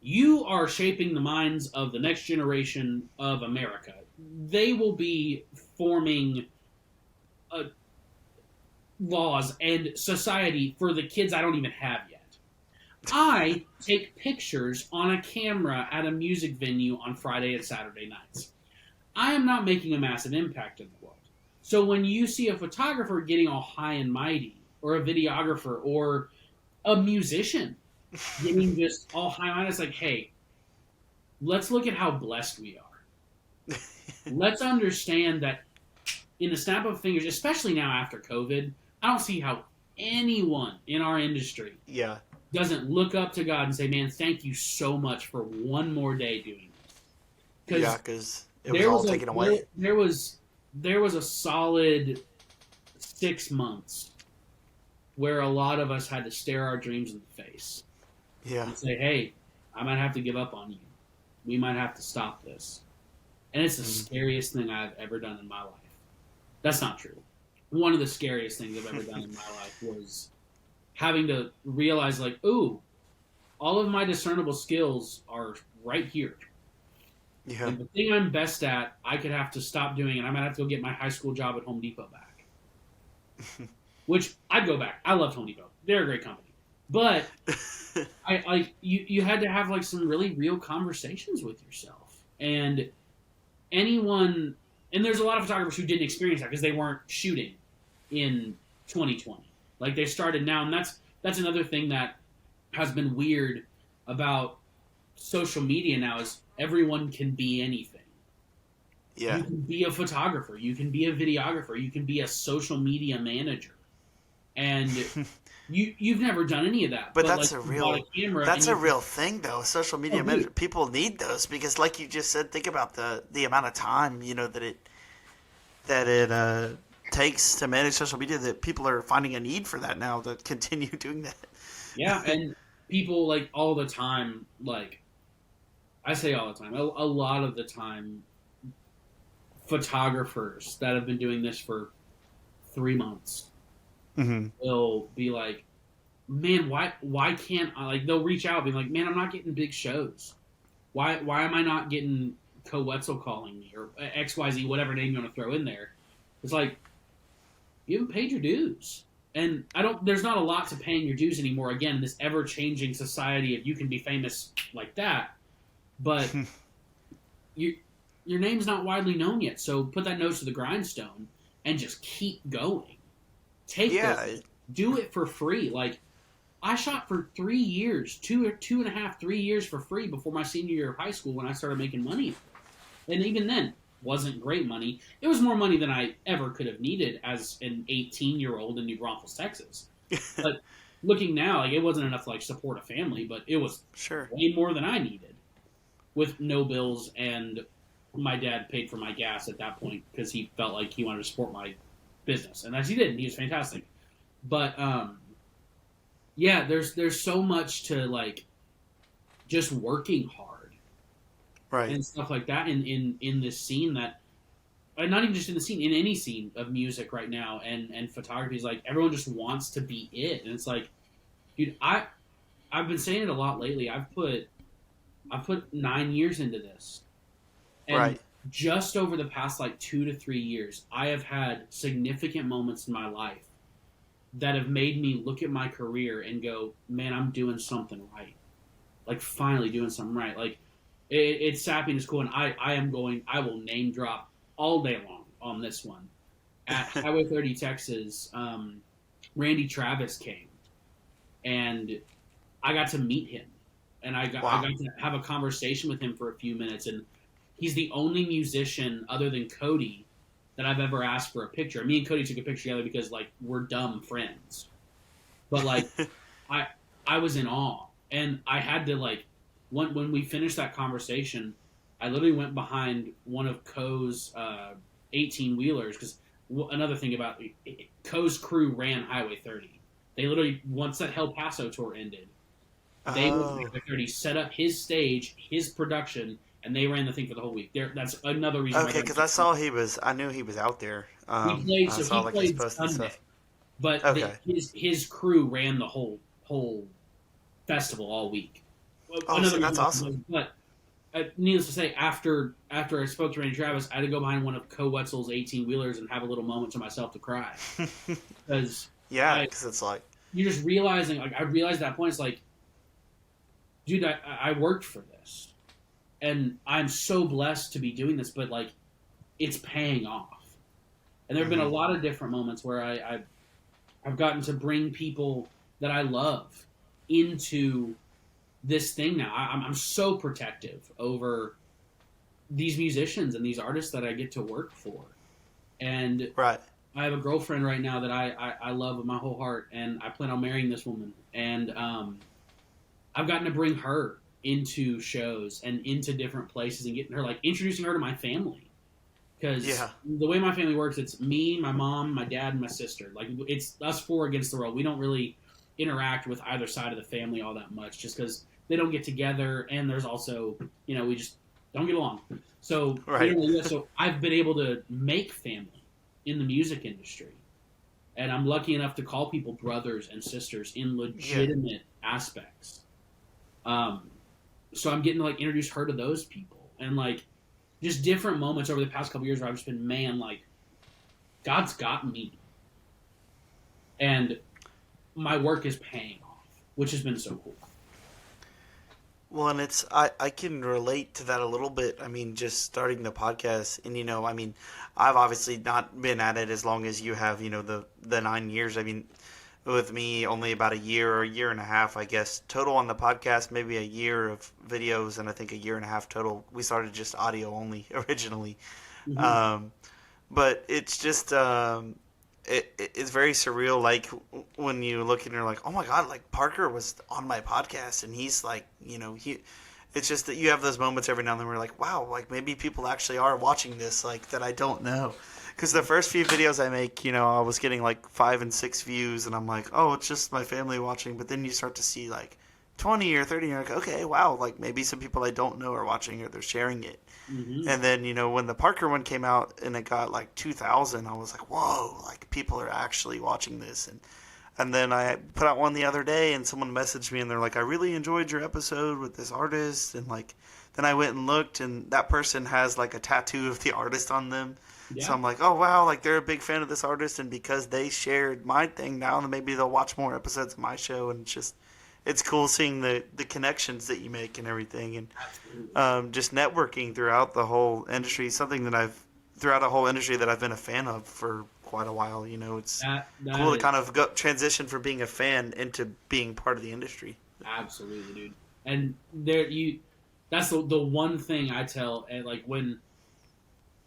You are shaping the minds of the next generation of America. They will be forming laws and society for the kids I don't even have yet. I take pictures on a camera at a music venue on Friday and Saturday nights. I am not making a massive impact in the world. So when you see a photographer getting all high and mighty, or a videographer, or a musician getting just all high and mighty, it's like, hey, let's look at how blessed we are. Let's understand that in the snap of fingers, especially now after COVID, I don't see how anyone in our industry doesn't look up to God and say, man, thank you so much for one more day doing this. Because it was all taken away. There was a solid 6 months where a lot of us had to stare our dreams in the face. Yeah. And say, hey, I might have to give up on you. We might have to stop this. And it's the scariest thing I've ever done in my life. That's not true. One of the scariest things I've ever done in my life was having to realize, like, ooh, all of my discernible skills are right here. Yeah. And the thing I'm best at, I could have to stop doing, and I might have to go get my high school job at Home Depot back. Which, I'd go back. I loved Home Depot. They're a great company. But you had to have like some really real conversations with yourself. And anyone, and there's a lot of photographers who didn't experience that because they weren't shooting in 2020. Like they started now, and that's another thing that has been weird about social media now is everyone can be anything. You Yeah. can be a photographer. You can be a videographer. You can be a social media manager. And you've never done any of that, But but like you bought a camera and that's a you real thing though. Social oh media dude, manager, people need those because, like you just said, think about the amount of time that it takes to manage social media. That people are finding a need for that now to continue doing yeah, that. and people like all the time, like I say all the time, a lot of the time, photographers that have been doing this for 3 months Hmm. will be like, man, why can't I, like they'll reach out and be like, man, I'm not getting big shows. Why am I not getting Co-Wetzel calling me or XYZ, whatever name you want to throw in there? It's like you haven't paid your dues. And I don't there's not a lot to paying your dues anymore, again, in this ever changing society of you can be famous like that, but you your name's not widely known yet. So put that nose to the grindstone and just keep going. Take those, Yeah. do it for free. Like I shot for 3 years, 2.5, 3 years for free before my senior year of high school when I started making money. And even then, wasn't great money. It was more money than I ever could have needed as an 18-year-old in New Braunfels, Texas. But looking now, like it wasn't enough to like support a family, but it was Sure. way more than I needed with no bills, and my dad paid for my gas at that point because he felt like he wanted to support my business, and as he did, and he was fantastic. But yeah, there's so much to like just working hard Right. and stuff like that in this scene that not even just in the scene, in any scene of music right now and photography is like everyone just wants to be it, and it's like, dude, I've been saying it a lot lately. I've put 9 years into this, and Right. just over the past like 2 to 3 years, I have had significant moments in my life that have made me look at my career and go, man, I'm doing something right. Like finally doing something right. Like it's sappy and it's cool, and I will name drop all day long on this one. At Highway 30 Texas, Randy Travis came, and I got to meet him, and I Wow. got to have a conversation with him for a few minutes, and he's the only musician other than Cody that I've ever asked for a picture. Me and Cody took a picture together because like we're dumb friends, but like I I was in awe, and I had to like when we finished that conversation, I literally went behind one of Co's 18 wheelers because another thing about Co's crew ran Highway 30. They literally once that El Paso tour ended, they went to Oh. Highway 30, set up his stage, his production, and they ran the thing for the whole week. That's another reason why Okay, because I knew he was out there. I saw he like his played posts and Sunday, stuff. but Okay. his crew ran the whole festival all week. Well, Oh, another so that's reason, awesome. but needless to say, after I spoke to Randy Travis, I had to go behind one of Co-Wetzel's 18 wheelers and have a little moment to myself to cry because Yeah, I because it's like, you're just realizing, like I realized at that point, it's like, dude, I worked for this, and I'm so blessed to be doing this, but like it's paying off. And there have been a mhm. lot of different moments where I've gotten to bring people that I love into this thing now. I'm so protective over these musicians and these artists that I get to work for. And Right. I have a girlfriend right now that I love with my whole heart, and I plan on marrying this woman. And I've gotten to bring her into shows and into different places and getting her, like, introducing her to my family. Because Yeah. the way my family works, it's me, my mom, my dad, and my sister. Like, it's us four against the world. We don't really interact with either side of the family all that much just because they don't get together, and there's also, we just don't get along. So, Right. so I've been able to make family in the music industry. And I'm lucky enough to call people brothers and sisters in legitimate aspects. So I'm getting to like introduce her to those people, and like just different moments over the past couple years where I've just been, man, like God's got me, and my work is paying off, which has been so cool. Well, and I can relate to that a little bit. I mean, just starting the podcast, and I mean, I've obviously not been at it as long as you have. The 9 years. I mean, with me, only about a year or a year and a half, I guess, total on the podcast. Maybe a year of videos, and I think a year and a half total. We started just audio only originally, Um, but it's just it's very surreal. Like when you look and you're like, oh my god, like Parker was on my podcast, and he's like, he. It's just that you have those moments every now and then where you're like, wow, like maybe people actually are watching this, like that I don't know. Because the first few videos I make, I was getting like 5 and 6 views, and I'm like, oh, it's just my family watching. But then you start to see like 20 or 30, and you're like, okay, wow, like maybe some people I don't know are watching or they're sharing it. And then, when the Parker one came out and it got like 2,000, I was like, whoa, like people are actually watching this. And then I put out one the other day, and someone messaged me, and they're like, I really enjoyed your episode with this artist. And like, then I went and looked, and that person has like a tattoo of the artist on them. Yeah. So I'm like, oh wow, like they're a big fan of this artist, and because they shared my thing now, then maybe they'll watch more episodes of my show. And it's cool seeing the connections that you make and everything, and just networking throughout the whole industry. Something that throughout a whole industry that I've been a fan of for quite a while. It's cool to kind of transition from being a fan into being part of the industry. Absolutely, dude. And that's the one thing I tell, and like when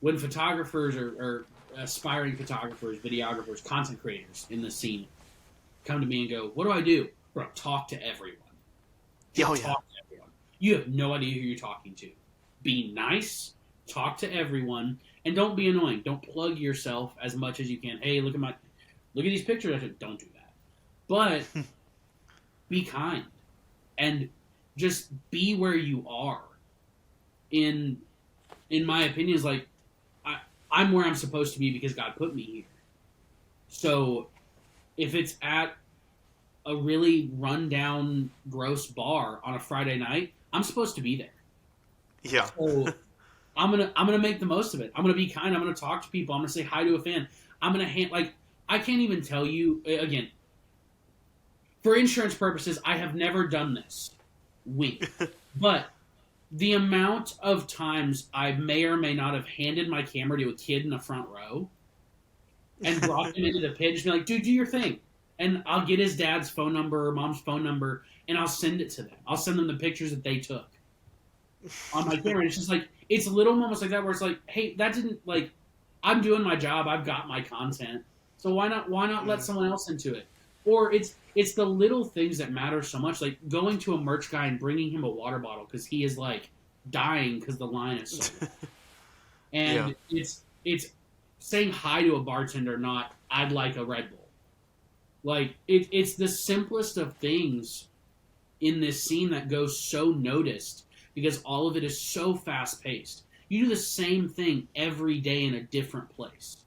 photographers or aspiring photographers, videographers, content creators in the scene come to me and go, what do I do? Bro, talk to everyone. Talk to everyone. You have no idea who you're talking to. Be nice, talk to everyone, and don't be annoying. Don't plug yourself as much as you can. Hey, look at these pictures. I said, don't do that. But be kind and just be where you are. In my opinion, is like I'm where I'm supposed to be because God put me here. So if it's at a really rundown, gross bar on a Friday night, I'm supposed to be there. Yeah. So I'm gonna make the most of it. I'm gonna be kind. I'm gonna talk to people. I'm gonna say hi to a fan. I'm gonna I can't even tell you again. For insurance purposes, I have never done this. Wink. But the amount of times I may or may not have handed my camera to a kid in the front row and brought him into the pit and just be like, dude, do your thing. And I'll get his dad's phone number or mom's phone number, and I'll send it to them. I'll send them the pictures that they took on my camera. And it's just like, it's little moments like that where it's like, hey, that didn't, like, I'm doing my job. I've got my content. So why not let someone else into it? Or it's the little things that matter so much, like going to a merch guy and bringing him a water bottle because he is like dying because the line is so long. And it's saying hi to a bartender, not I'd like a Red Bull. Like it's the simplest of things in this scene that goes so noticed because all of it is so fast paced. You do the same thing every day in a different place.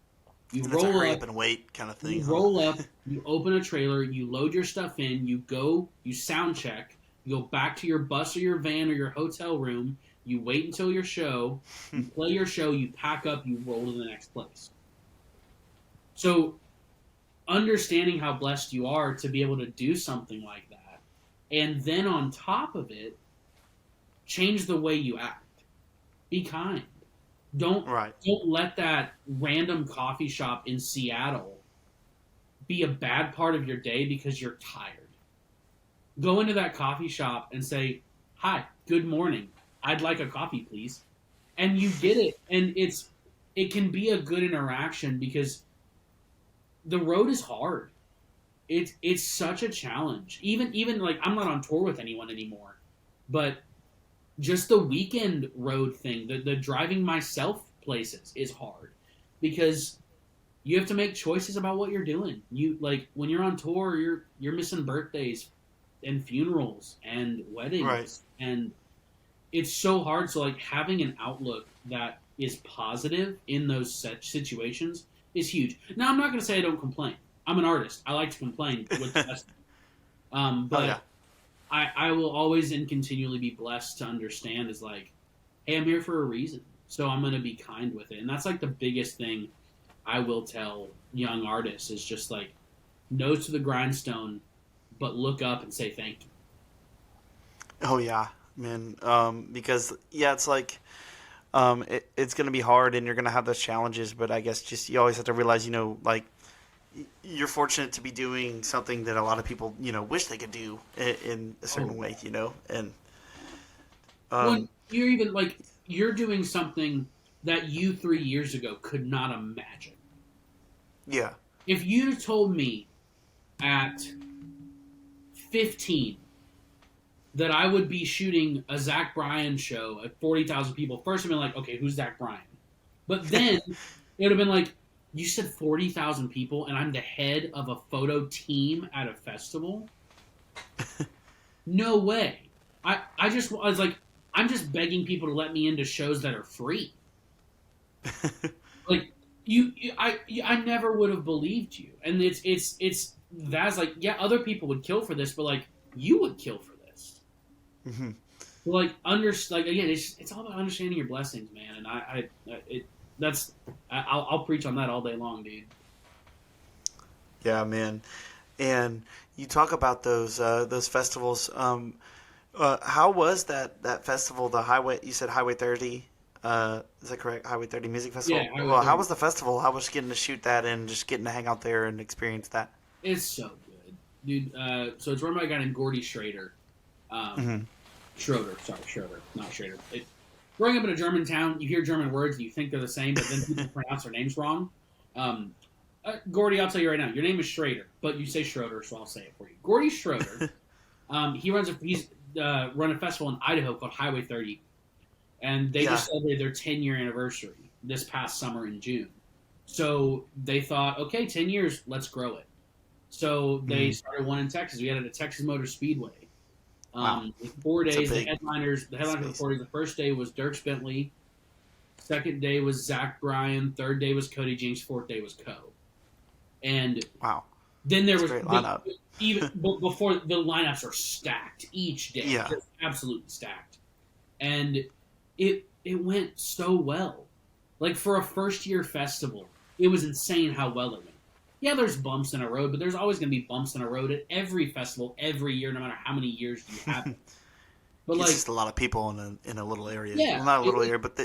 You roll up and wait kind of thing. You roll up, you open a trailer, you load your stuff in, you go, you sound check, you go back to your bus or your van or your hotel room, you wait until your show, you play your show, you pack up, you roll to the next place. So, understanding how blessed you are to be able to do something like that, and then on top of it, change the way you act. Be kind. Don't let that random coffee shop in Seattle be a bad part of your day because you're tired. Go into that coffee shop and say, hi, good morning. I'd like a coffee, please. And you get it. And it can be a good interaction because the road is hard. It's such a challenge. Even like I'm not on tour with anyone anymore, but just the weekend road thing, the driving myself places is hard because you have to make choices about what you're doing. You like when you're on tour, you're missing birthdays and funerals and weddings, and it's so hard. So like having an outlook that is positive in those such situations is huge. Now I'm not going to say I don't complain. I'm an artist. I like to complain with the best. But I will always and continually be blessed to understand is like, hey, I'm here for a reason. So I'm going to be kind with it. And that's like the biggest thing I will tell young artists is just like nose to the grindstone, but look up and say thank you. Oh, yeah, man. Because, it's like it's going to be hard and you're going to have those challenges. But I guess just you always have to realize, like, you're fortunate to be doing something that a lot of people, wish they could do in a certain way, and well, you're even like you're doing something that you 3 years ago could not imagine. Yeah. If you told me at 15 that I would be shooting a Zach Bryan show at 40,000 people, first I'd been like, okay, who's Zach Bryan? But then it would have been like, you said 40,000 people and I'm the head of a photo team at a festival? No way. I was like, I'm just begging people to let me into shows that are free. Like, I never would have believed you. And that's like, yeah, other people would kill for this, but like, you would kill for this. Mm-hmm. Like, again, it's all about understanding your blessings, man. And I'll preach on that all day long, dude. Yeah, man. And you talk about those festivals. How was that festival? The Highway, you said Highway 30. Is that correct? Highway 30 Music Festival. Yeah, Highway Well, 30. how was the festival? How was getting to shoot that and just getting to hang out there and experience that? It's so good, dude. So it's run by a guy named Gordy Schrader. Schroeder, not Schrader. Growing up in a German town, you hear German words and you think they're the same, but then people pronounce their names wrong. Gordy, I'll tell you right now, your name is Schrader, but you say Schroeder, so I'll say it for you. Gordy Schroeder. He's run a festival in Idaho called Highway 30, and they just celebrated their 10-year anniversary this past summer in June. So they thought, okay, 10 years, let's grow it. So they started one in Texas. We had it at Texas Motor Speedway. Wow. 4 days. Big The headliners for the 4 days. The first day was Dierks Bentley. Second day was Zach Bryan. Third day was Cody Jinks. Fourth day was Co. And wow, then there that's was a great lineup. Even before the lineups are stacked each day. Yeah, just absolutely stacked. And it went so well. Like, for a first year festival, it was insane how well it went. Yeah, there's bumps in a road, but there's always going to be bumps in a road at every festival, every year, no matter how many years you have it. But it's just a lot of people in a little area. Yeah, well, not a little area, but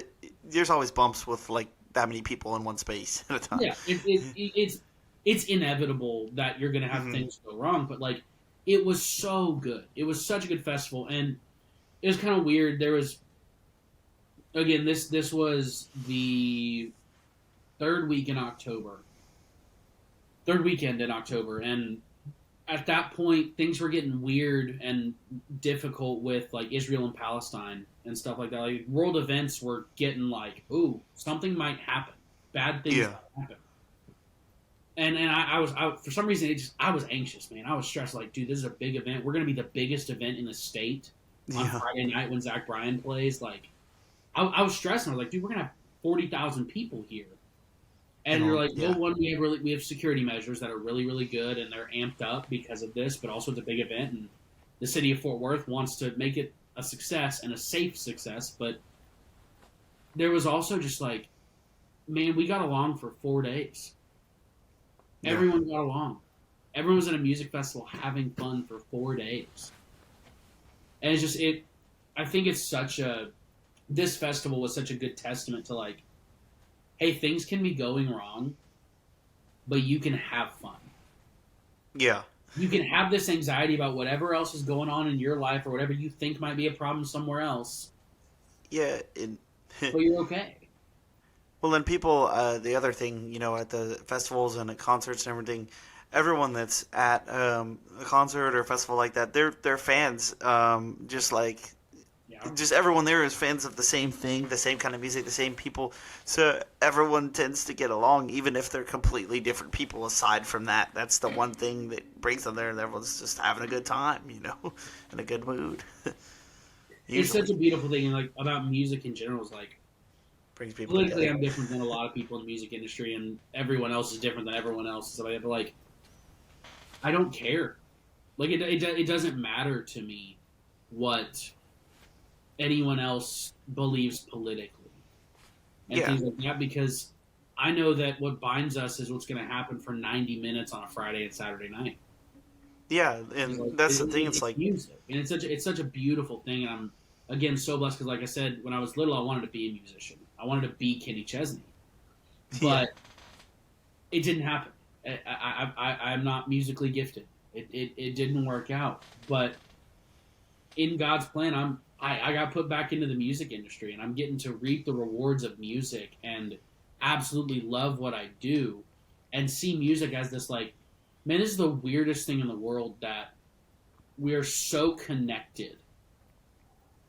there's always bumps with like that many people in one space at a time. Yeah, it's inevitable that you're going to have things go wrong, but like, it was so good. It was such a good festival, and it was kind of weird. There was, again, this was the third weekend in October, and at that point, things were getting weird and difficult with like Israel and Palestine and stuff like that. Like, world events were getting like, ooh, something might happen. Bad things might happen. And I was for some reason I was anxious, man. I was stressed. Like, dude, this is a big event. We're going to be the biggest event in the state on Friday night when Zach Bryan plays. Like, I was stressed. And I was like, dude, we're going to have 40,000 people here. And you're like, well, one, we have security measures that are really, really good, and they're amped up because of this, but also it's a big event, and the city of Fort Worth wants to make it a success and a safe success. But there was also just like, man, we got along for 4 days. Yeah. Everyone got along. Everyone was at a music festival having fun for 4 days. And it's just, I think this festival was such a good testament to like, hey, things can be going wrong, but you can have fun. Yeah. You can have this anxiety about whatever else is going on in your life or whatever you think might be a problem somewhere else. Yeah. But you're okay. Well, then people, the other thing, at the festivals and at concerts and everything, everyone that's at a concert or a festival like that, they're fans, just like... Just everyone there is fans of the same thing, the same kind of music, the same people. So everyone tends to get along, even if they're completely different people. Aside from that, that's the one thing that brings them there, and everyone's just having a good time, in a good mood. It's such a beautiful thing, and like about music in general is like brings people politically. together. I'm different than a lot of people in the music industry, and everyone else is different than everyone else. So but like, I don't care. Like it doesn't matter to me what anyone else believes politically and things like that, because I know that what binds us is what's going to happen for 90 minutes on a Friday and Saturday night. Yeah, and that's the thing. It's like music, and it's such a beautiful thing. And I'm again so blessed because, like I said, when I was little, I wanted to be a musician. I wanted to be Kenny Chesney, but it didn't happen. I'm not musically gifted. It didn't work out. But in God's plan, I got put back into the music industry, and I'm getting to reap the rewards of music and absolutely love what I do, and see music as this like, man, this is the weirdest thing in the world that we are so connected,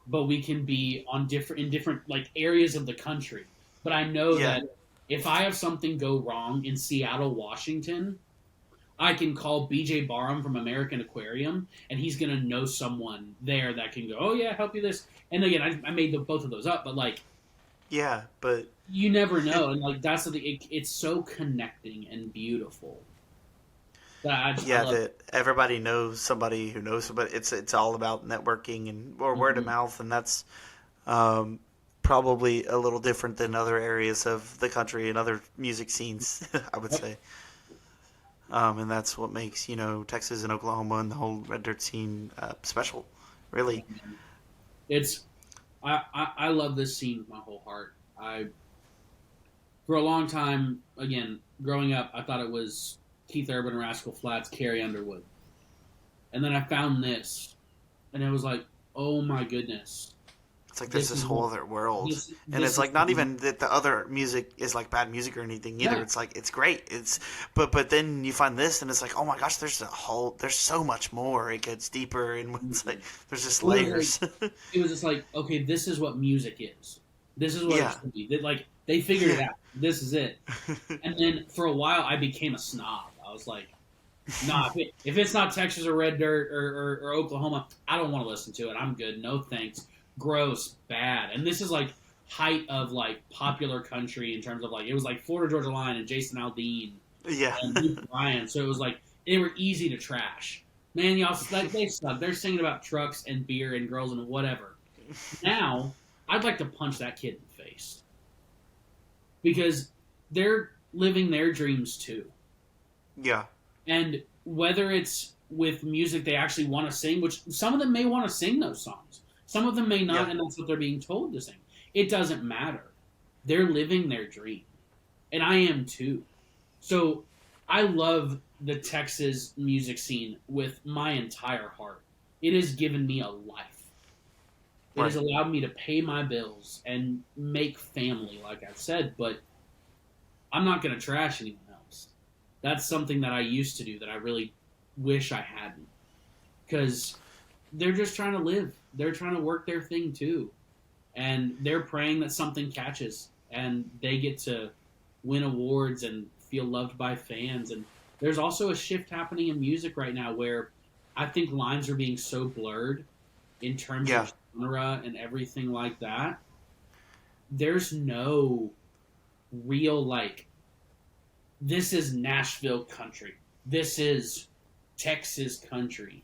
but we can be on different like areas of the country. But I know Yeah, that if I have something go wrong in Seattle, Washington, I can call BJ Barham from American Aquarium, and he's gonna know someone there that can go, oh yeah, help you this. And again, I made both of those up, but like yeah, but you never know, and like that's the thing. It's so connecting and beautiful that I yeah, love. that everybody knows somebody who knows somebody. It's all about networking and or word of Mhm. mouth, and that's um, probably a little different than other areas of the country and other music scenes. I would Yep. say, and that's what makes Texas and Oklahoma and the whole red dirt scene special. Yeah, Really, man. It's I love this scene with my whole heart. I for a long time, again, growing up, I thought it was Keith Urban, Rascal Flatts, Carrie Underwood, and then I found this, and it was like, oh my goodness, it's like there's this this is whole what other world, and this it's is like not even that the other music is like bad music or anything either. yeah. It's like it's great. But then you find this, and it's like, oh my gosh, there's so much more. It gets deeper, and it's like there's just It was like layers. it was just like, okay, this is what music is. This is what it Yeah. should be. Like they figured it Yeah. out. This is it. And then for a while, I became a snob. I was like, nah, if it's not Texas or Red Dirt or Oklahoma, I don't want to listen to it. I'm good. No thanks. Gross, bad. And this is like height of like popular country in terms of like it was like Florida Georgia Line and Jason Aldean Yeah. and Luke Bryan. So it was like they were easy to trash. Man, y'all, like, they suck. They're singing about trucks and beer and girls and whatever. Now, I'd like to punch that kid in the face because they're living their dreams too. Yeah. And whether it's with music they actually want to sing, which some of them may want to sing those songs, some of them may not, Yeah. and that's what they're being told to sing. It doesn't matter. They're living their dream, and I am too. So I love the Texas music scene with my entire heart. It has given me a life. It has Right. allowed me to pay my bills and make family, like I've said, but I'm not going to trash anyone else. That's something that I used to do that I really wish I hadn't. Because they're just trying to live. They're trying to work their thing too. And they're praying that something catches and they get to win awards and feel loved by fans. And there's also a shift happening in music right now where I think lines are being so blurred in terms Yeah. of genre and everything like that. There's no real like this is Nashville country. This is Texas country.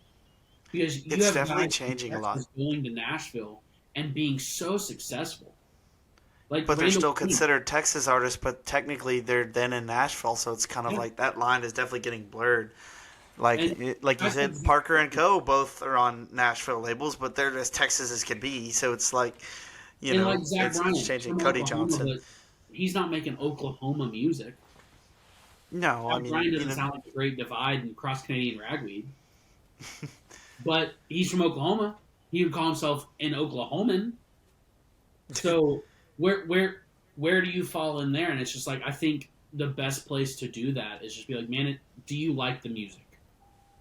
Because you It's have definitely guys from changing a lot. Texas going to Nashville and being so successful. Like But they're Randall still Quinn. considered Texas artists, but technically they're then in Nashville, so it's kind of Yeah. like that line is definitely getting blurred. Like And like you I think said, Parker and Co. both are on Nashville labels, but they're as Texas as can be. So it's like, and like Zach it's Bryan, he's changing. from Cody Oklahoma, Johnson. but he's not making Oklahoma music. No, I Zach mean, Bryan doesn't sound like a Great Divide and Cross Canadian Ragweed, but he's from Oklahoma. He would call himself an Oklahoman. So where do you fall in there? And it's just like I think the best place to do that is just be like, man, do you like the music?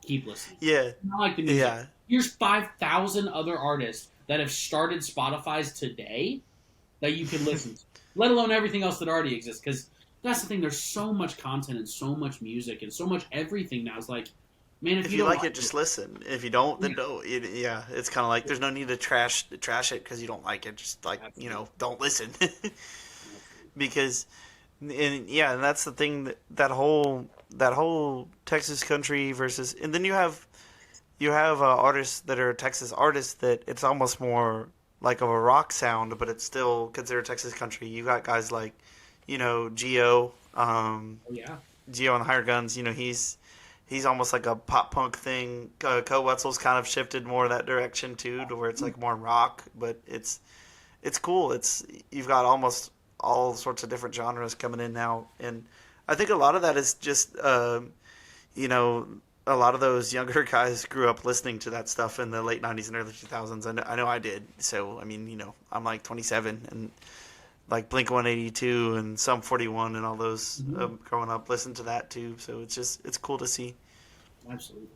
Keep listening. yeah, I like the music. yeah, Here's 5,000 other artists that have started Spotify's today that you can listen to, let alone everything else that already exists. Because that's the thing. There's so much content and so much music and so much everything now. It's like, man, if if you you don't like it, just listen. If you don't, then don't. Yeah, it's kind of like there's no need to trash it because you don't like it. Just like Absolutely. don't listen. Because and that's the thing that whole Texas country versus and then you have artists that are Texas artists that it's almost more like of a rock sound, but it's still considered Texas country. You got guys like Geo, Oh, yeah. Geo and the Higher Guns. He's almost like a pop punk thing. Co Wetzel's kind of shifted more that direction too, to where it's like more rock, but it's cool. You've got almost all sorts of different genres coming in now, and I think a lot of that is just you know a lot of those younger guys grew up listening to that stuff in the late 90s and early 2000s. I know I did. So, I mean, I'm like 27 and like Blink 182 and Sum 41 and all those growing up listened to that too. So it's cool to see. Absolutely.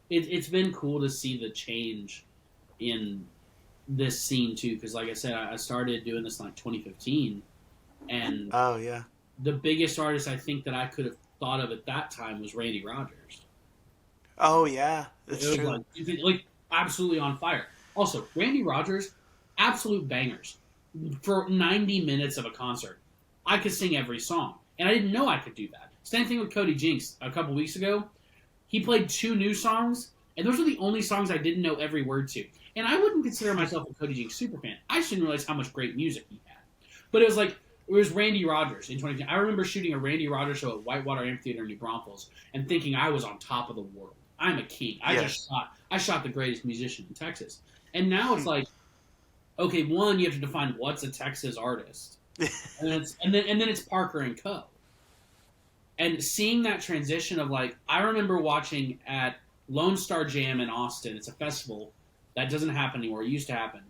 It's been cool to see the change in this scene too, because like I said, I started doing this in like 2015, and Oh, yeah. the biggest artist I think that I could have thought of at that time was Randy Rogers. Oh, yeah. That's It was true. like absolutely on fire. Also, Randy Rogers, absolute bangers. For 90 minutes of a concert, I could sing every song, and I didn't know I could do that. Same thing with Cody Jinks a couple weeks ago. He played 2 new songs, and those were the only songs I didn't know every word to. And I wouldn't consider myself a Cody Jinks superfan. I just didn't realize how much great music he had. But it was Randy Rogers in 2010. I remember shooting a Randy Rogers show at Whitewater Amphitheater in New Braunfels and thinking I was on top of the world. I'm a king. I shot the greatest musician in Texas. And now it's like, okay, one, you have to define what's a Texas artist. And then it's Parker and Co. And seeing that transition of like, I remember watching at Lone Star Jam in Austin. It's a festival that doesn't happen anymore. It used to happen.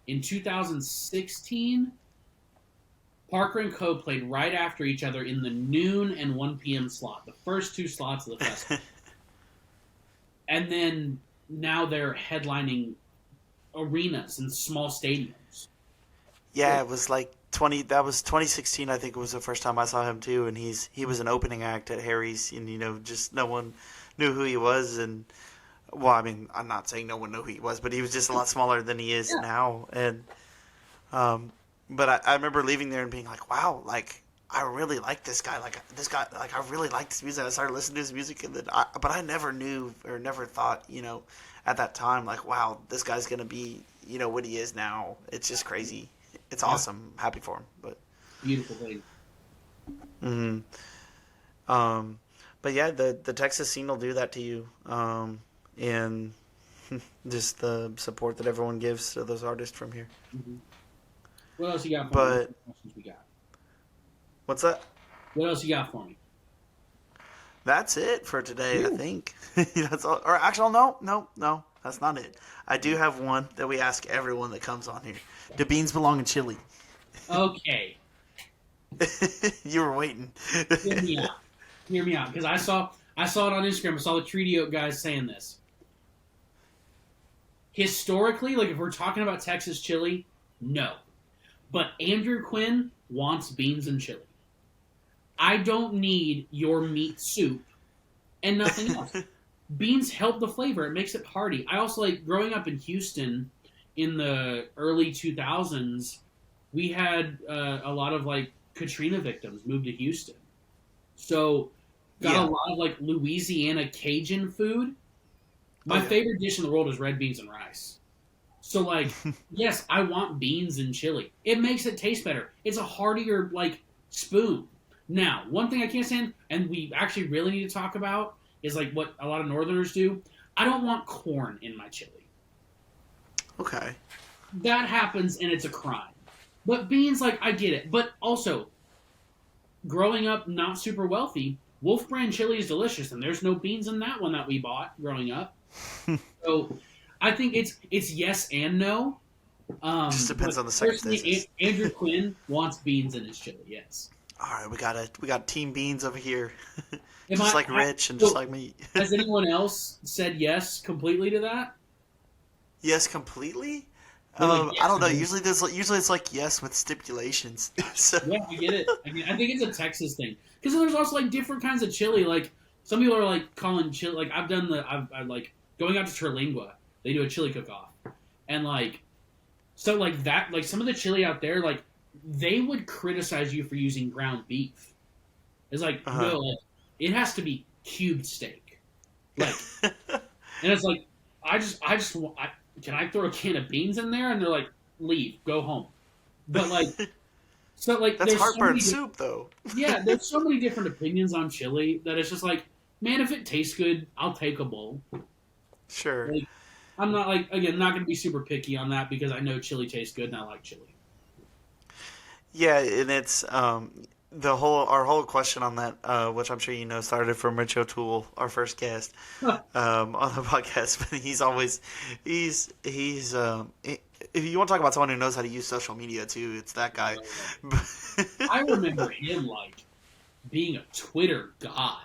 In 2016, Parker and Co. played right after each other in the noon and 1 p.m. slot, the first 2 slots of the festival. And then now they're headlining arenas and small stadiums. Yeah, it was like 2016, I think it was the first time I saw him too, and he was an opening act at Harry's, and just no one knew who he was, and well, I mean, I'm not saying no one knew who he was, but he was just a lot smaller than he is now, and but I remember leaving there and being like, wow, like I really like this guy, like I really like this music. I started listening to his music, and then but I never knew or never thought, at that time, like, wow, this guy's gonna be, what he is now. It's just crazy. It's awesome. I'm happy for him, but Beautiful thing. but yeah, the Texas scene will do that to you, and just the support that everyone gives to those artists from here. Mm-hmm. What else you got for But me? What questions we got? what's that? What else you got for me? That's it for today, Ooh. I think. That's all. Or actually, no, that's not it. I do have one that we ask everyone that comes on here. Do beans belong in chili? Okay. You were waiting. Hear me out, because I saw it on Instagram. I saw the Treaty guys saying this. Historically, like if we're talking about Texas chili, no. But Andrew Quinn wants beans and chili. I don't need your meat soup and nothing else. Beans help the flavor. It makes it hearty. I also like growing up in Houston in the early 2000s, we had a lot of like Katrina victims moved to Houston. So got a lot of like Louisiana Cajun food. My favorite dish in the world is red beans and rice. So like, yes, I want beans and chili. It makes it taste better. It's a heartier like spoon. Now, one thing I can't stand, and we actually really need to talk about, is like what a lot of Northerners do. I don't want corn in my chili. Okay. That happens, and it's a crime. But beans, like, I get it. But also, growing up not super wealthy, Wolf Brand chili is delicious, and there's no beans in that one that we bought growing up. So, I think it's yes and no. Just depends on the circumstances. Andrew Quinn wants beans in his chili, yes. All right, we got Team Beans over here, Am just I- like Rich and just like me. Has anyone else said yes completely to that? Yes, completely. Really, yes, I don't know. I mean- Usually it's like yes with stipulations. So Yeah, I get it. I think it's a Texas thing because there's also like different kinds of chili. Like some people are like calling chili. Like I like going out to Terlingua. They do a chili cook-off, and like so like that like some of the chili out there like they would criticize you for using ground beef. It's like no, like, it has to be cubed steak. Like, and it's like can I throw a can of beans in there? And they're like, leave, go home. But like. So like that's there's heartburn so soup, though. yeah, there's so many different opinions on chili that it's just like, man, if it tastes good, I'll take a bowl. Sure. Like, I'm not like again not going to be super picky on that because I know chili tastes good and I like chili. Yeah, and it's our whole question on that, which I'm sure you know, started from Rich O'Toole, our first guest on the podcast. But if you want to talk about someone who knows how to use social media too, it's that guy. I remember him like being a Twitter god.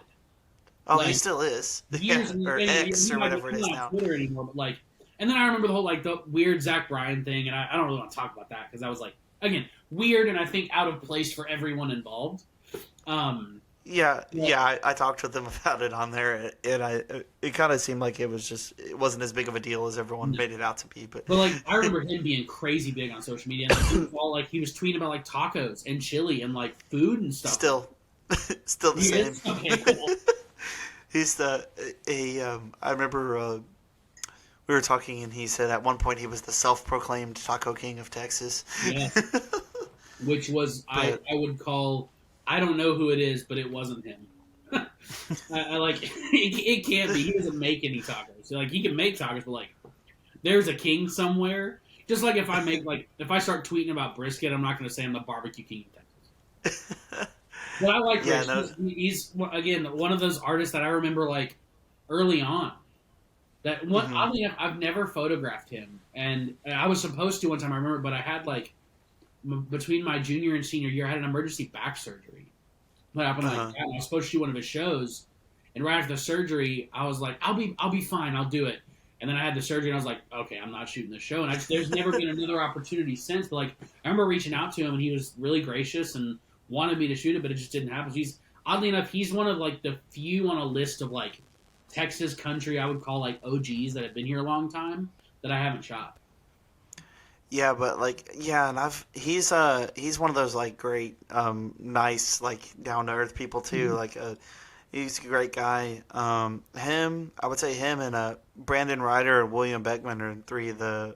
Oh, he Like still is. Yeah, years and or he's X or not, whatever it he's is not on now. Twitter anymore. But like, and then I remember the weird Zach Bryan thing, and I don't really want to talk about that because that was like again weird and I think out of place for everyone involved. Um, Yeah, but, yeah, I talked with them about it on there, and it kind of seemed like it wasn't as big of a deal as everyone no. made it out to be. But But like I remember him being crazy big on social media, and like he was tweeting about like tacos and chili and like food and stuff. still, still the He same. is? Okay, cool. He's I remember we were talking, and he said at one point he was the self-proclaimed Taco King of Texas. Yes, which was But I would call I don't know who it is, but it wasn't him. I like it can't be. He doesn't make any tacos. So, like he can make tacos, but like there's a king somewhere. Just like if I start tweeting about brisket, I'm not going to say I'm the barbecue king of Texas. But I like yeah, Rich. no, He's again one of those artists that I remember like early on. That what mhm. oddly enough, I've never photographed him, and I was supposed to one time. I remember, but I had like between my junior and senior year, I had an emergency back surgery. What happened like Uh-huh. that? I was supposed to do one of his shows, and right after the surgery, I was like, I'll be fine. I'll do it. And then I had the surgery, and I was like, okay, I'm not shooting the show. And there's never been another opportunity since. But like, I remember reaching out to him, and he was really gracious and wanted me to shoot it, but it just didn't happen. So he's oddly enough, he's one of like the few on a list of like Texas country I would call like OGs that have been here a long time that I haven't shot. Yeah, but like, yeah, and he's one of those like great, nice, like down to earth people too. Mhm. Like, he's a great guy. I would say him and Brandon Ryder and William Beckman are three of the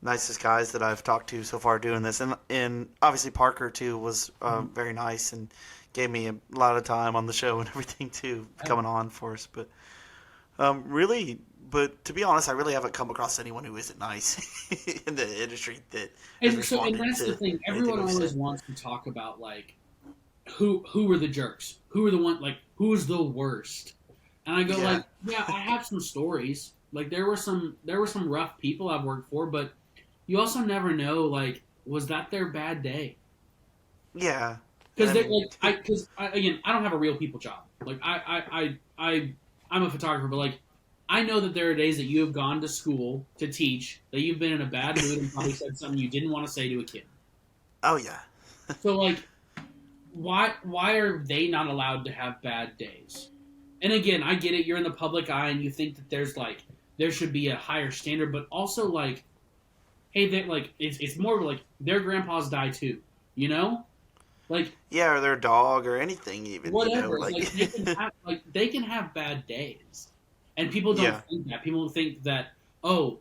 nicest guys that I've talked to so far doing this, and obviously Parker too was very nice and gave me a lot of time on the show and everything too, coming on for us. But really, but to be honest, I really haven't come across anyone who isn't nice in the industry that has And responded that's the to thing. anything Everyone we've always said. wants to talk about like who were the jerks, who were the one like who's the worst. And I go Yeah. like, yeah, I have some stories. Like there were some rough people I've worked for, but you also never know like was that their bad day? Yeah. Because And I they mean, like again I don't have a real people job. Like I'm a photographer, but like I know that there are days that you have gone to school to teach that you've been in a bad mood and probably said something you didn't want to say to a kid. oh yeah. So like why are they not allowed to have bad days? And again, I get it. You're in the public eye, and you think that there should be a higher standard, but also like, hey, they like it's more of like their grandpas die too, you know, like Yeah, or their dog or anything even, whatever. like It's like they can have bad days, and people don't yeah. think that. People think that oh,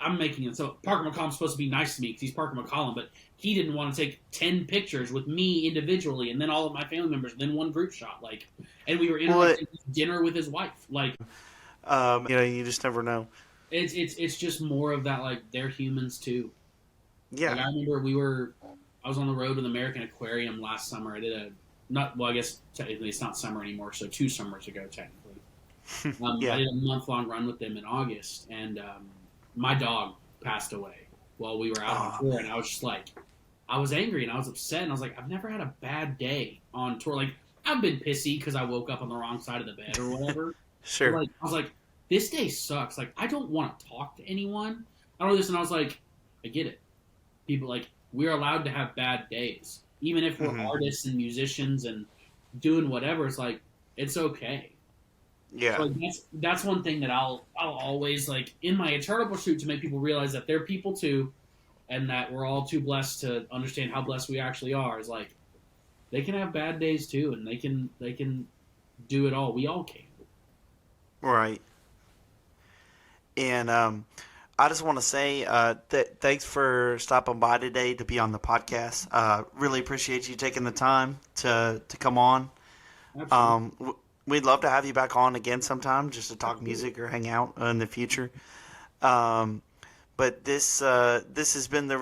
I'm making it so Parker McCollum's supposed to be nice to me because he's Parker McCollum, but he didn't want to take 10 pictures with me individually, and then all of my family members, and then one group shot, like, and we were interrupting dinner with his wife, like. You just never know. It's just more of that like they're humans too. Yeah. Like I remember I was on the road with American Aquarium last summer. I did I guess technically it's not summer anymore, so 2 summers ago technically. Yeah. I did a month-long run with them in August, and my dog passed away while we were out on tour, and I was just like, I was angry and I was upset, and I was like, I've never had a bad day on tour. Like I've been pissy because I woke up on the wrong side of the bed or whatever. Sure. But, like, I was like, this day sucks. Like, I don't want to talk to anyone. I don't know this, and I was like, I get it. People, like, we're allowed to have bad days. Even if we're Mhm. artists and musicians and doing whatever, it's like, it's okay. Yeah. So, like, that's one thing that I'll always, like, in my eternal pursuit to make people realize that they're people too, and that we're all too blessed to understand how blessed we actually are, is like, they can have bad days too, and they can do it all. We all can. Right. And I just want to say thanks for stopping by today to be on the podcast. Really appreciate you taking the time to come on. Absolutely. We'd love to have you back on again sometime just to talk music or hang out in the future. But this has been the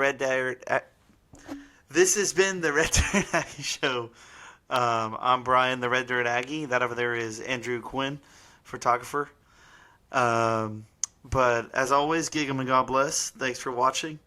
This has been the Red Dirt Aggie Show. I'm Brian, the Red Dirt Aggie. That over there is Andrew Quinn, photographer. But as always, gig 'em and God bless. Thanks for watching.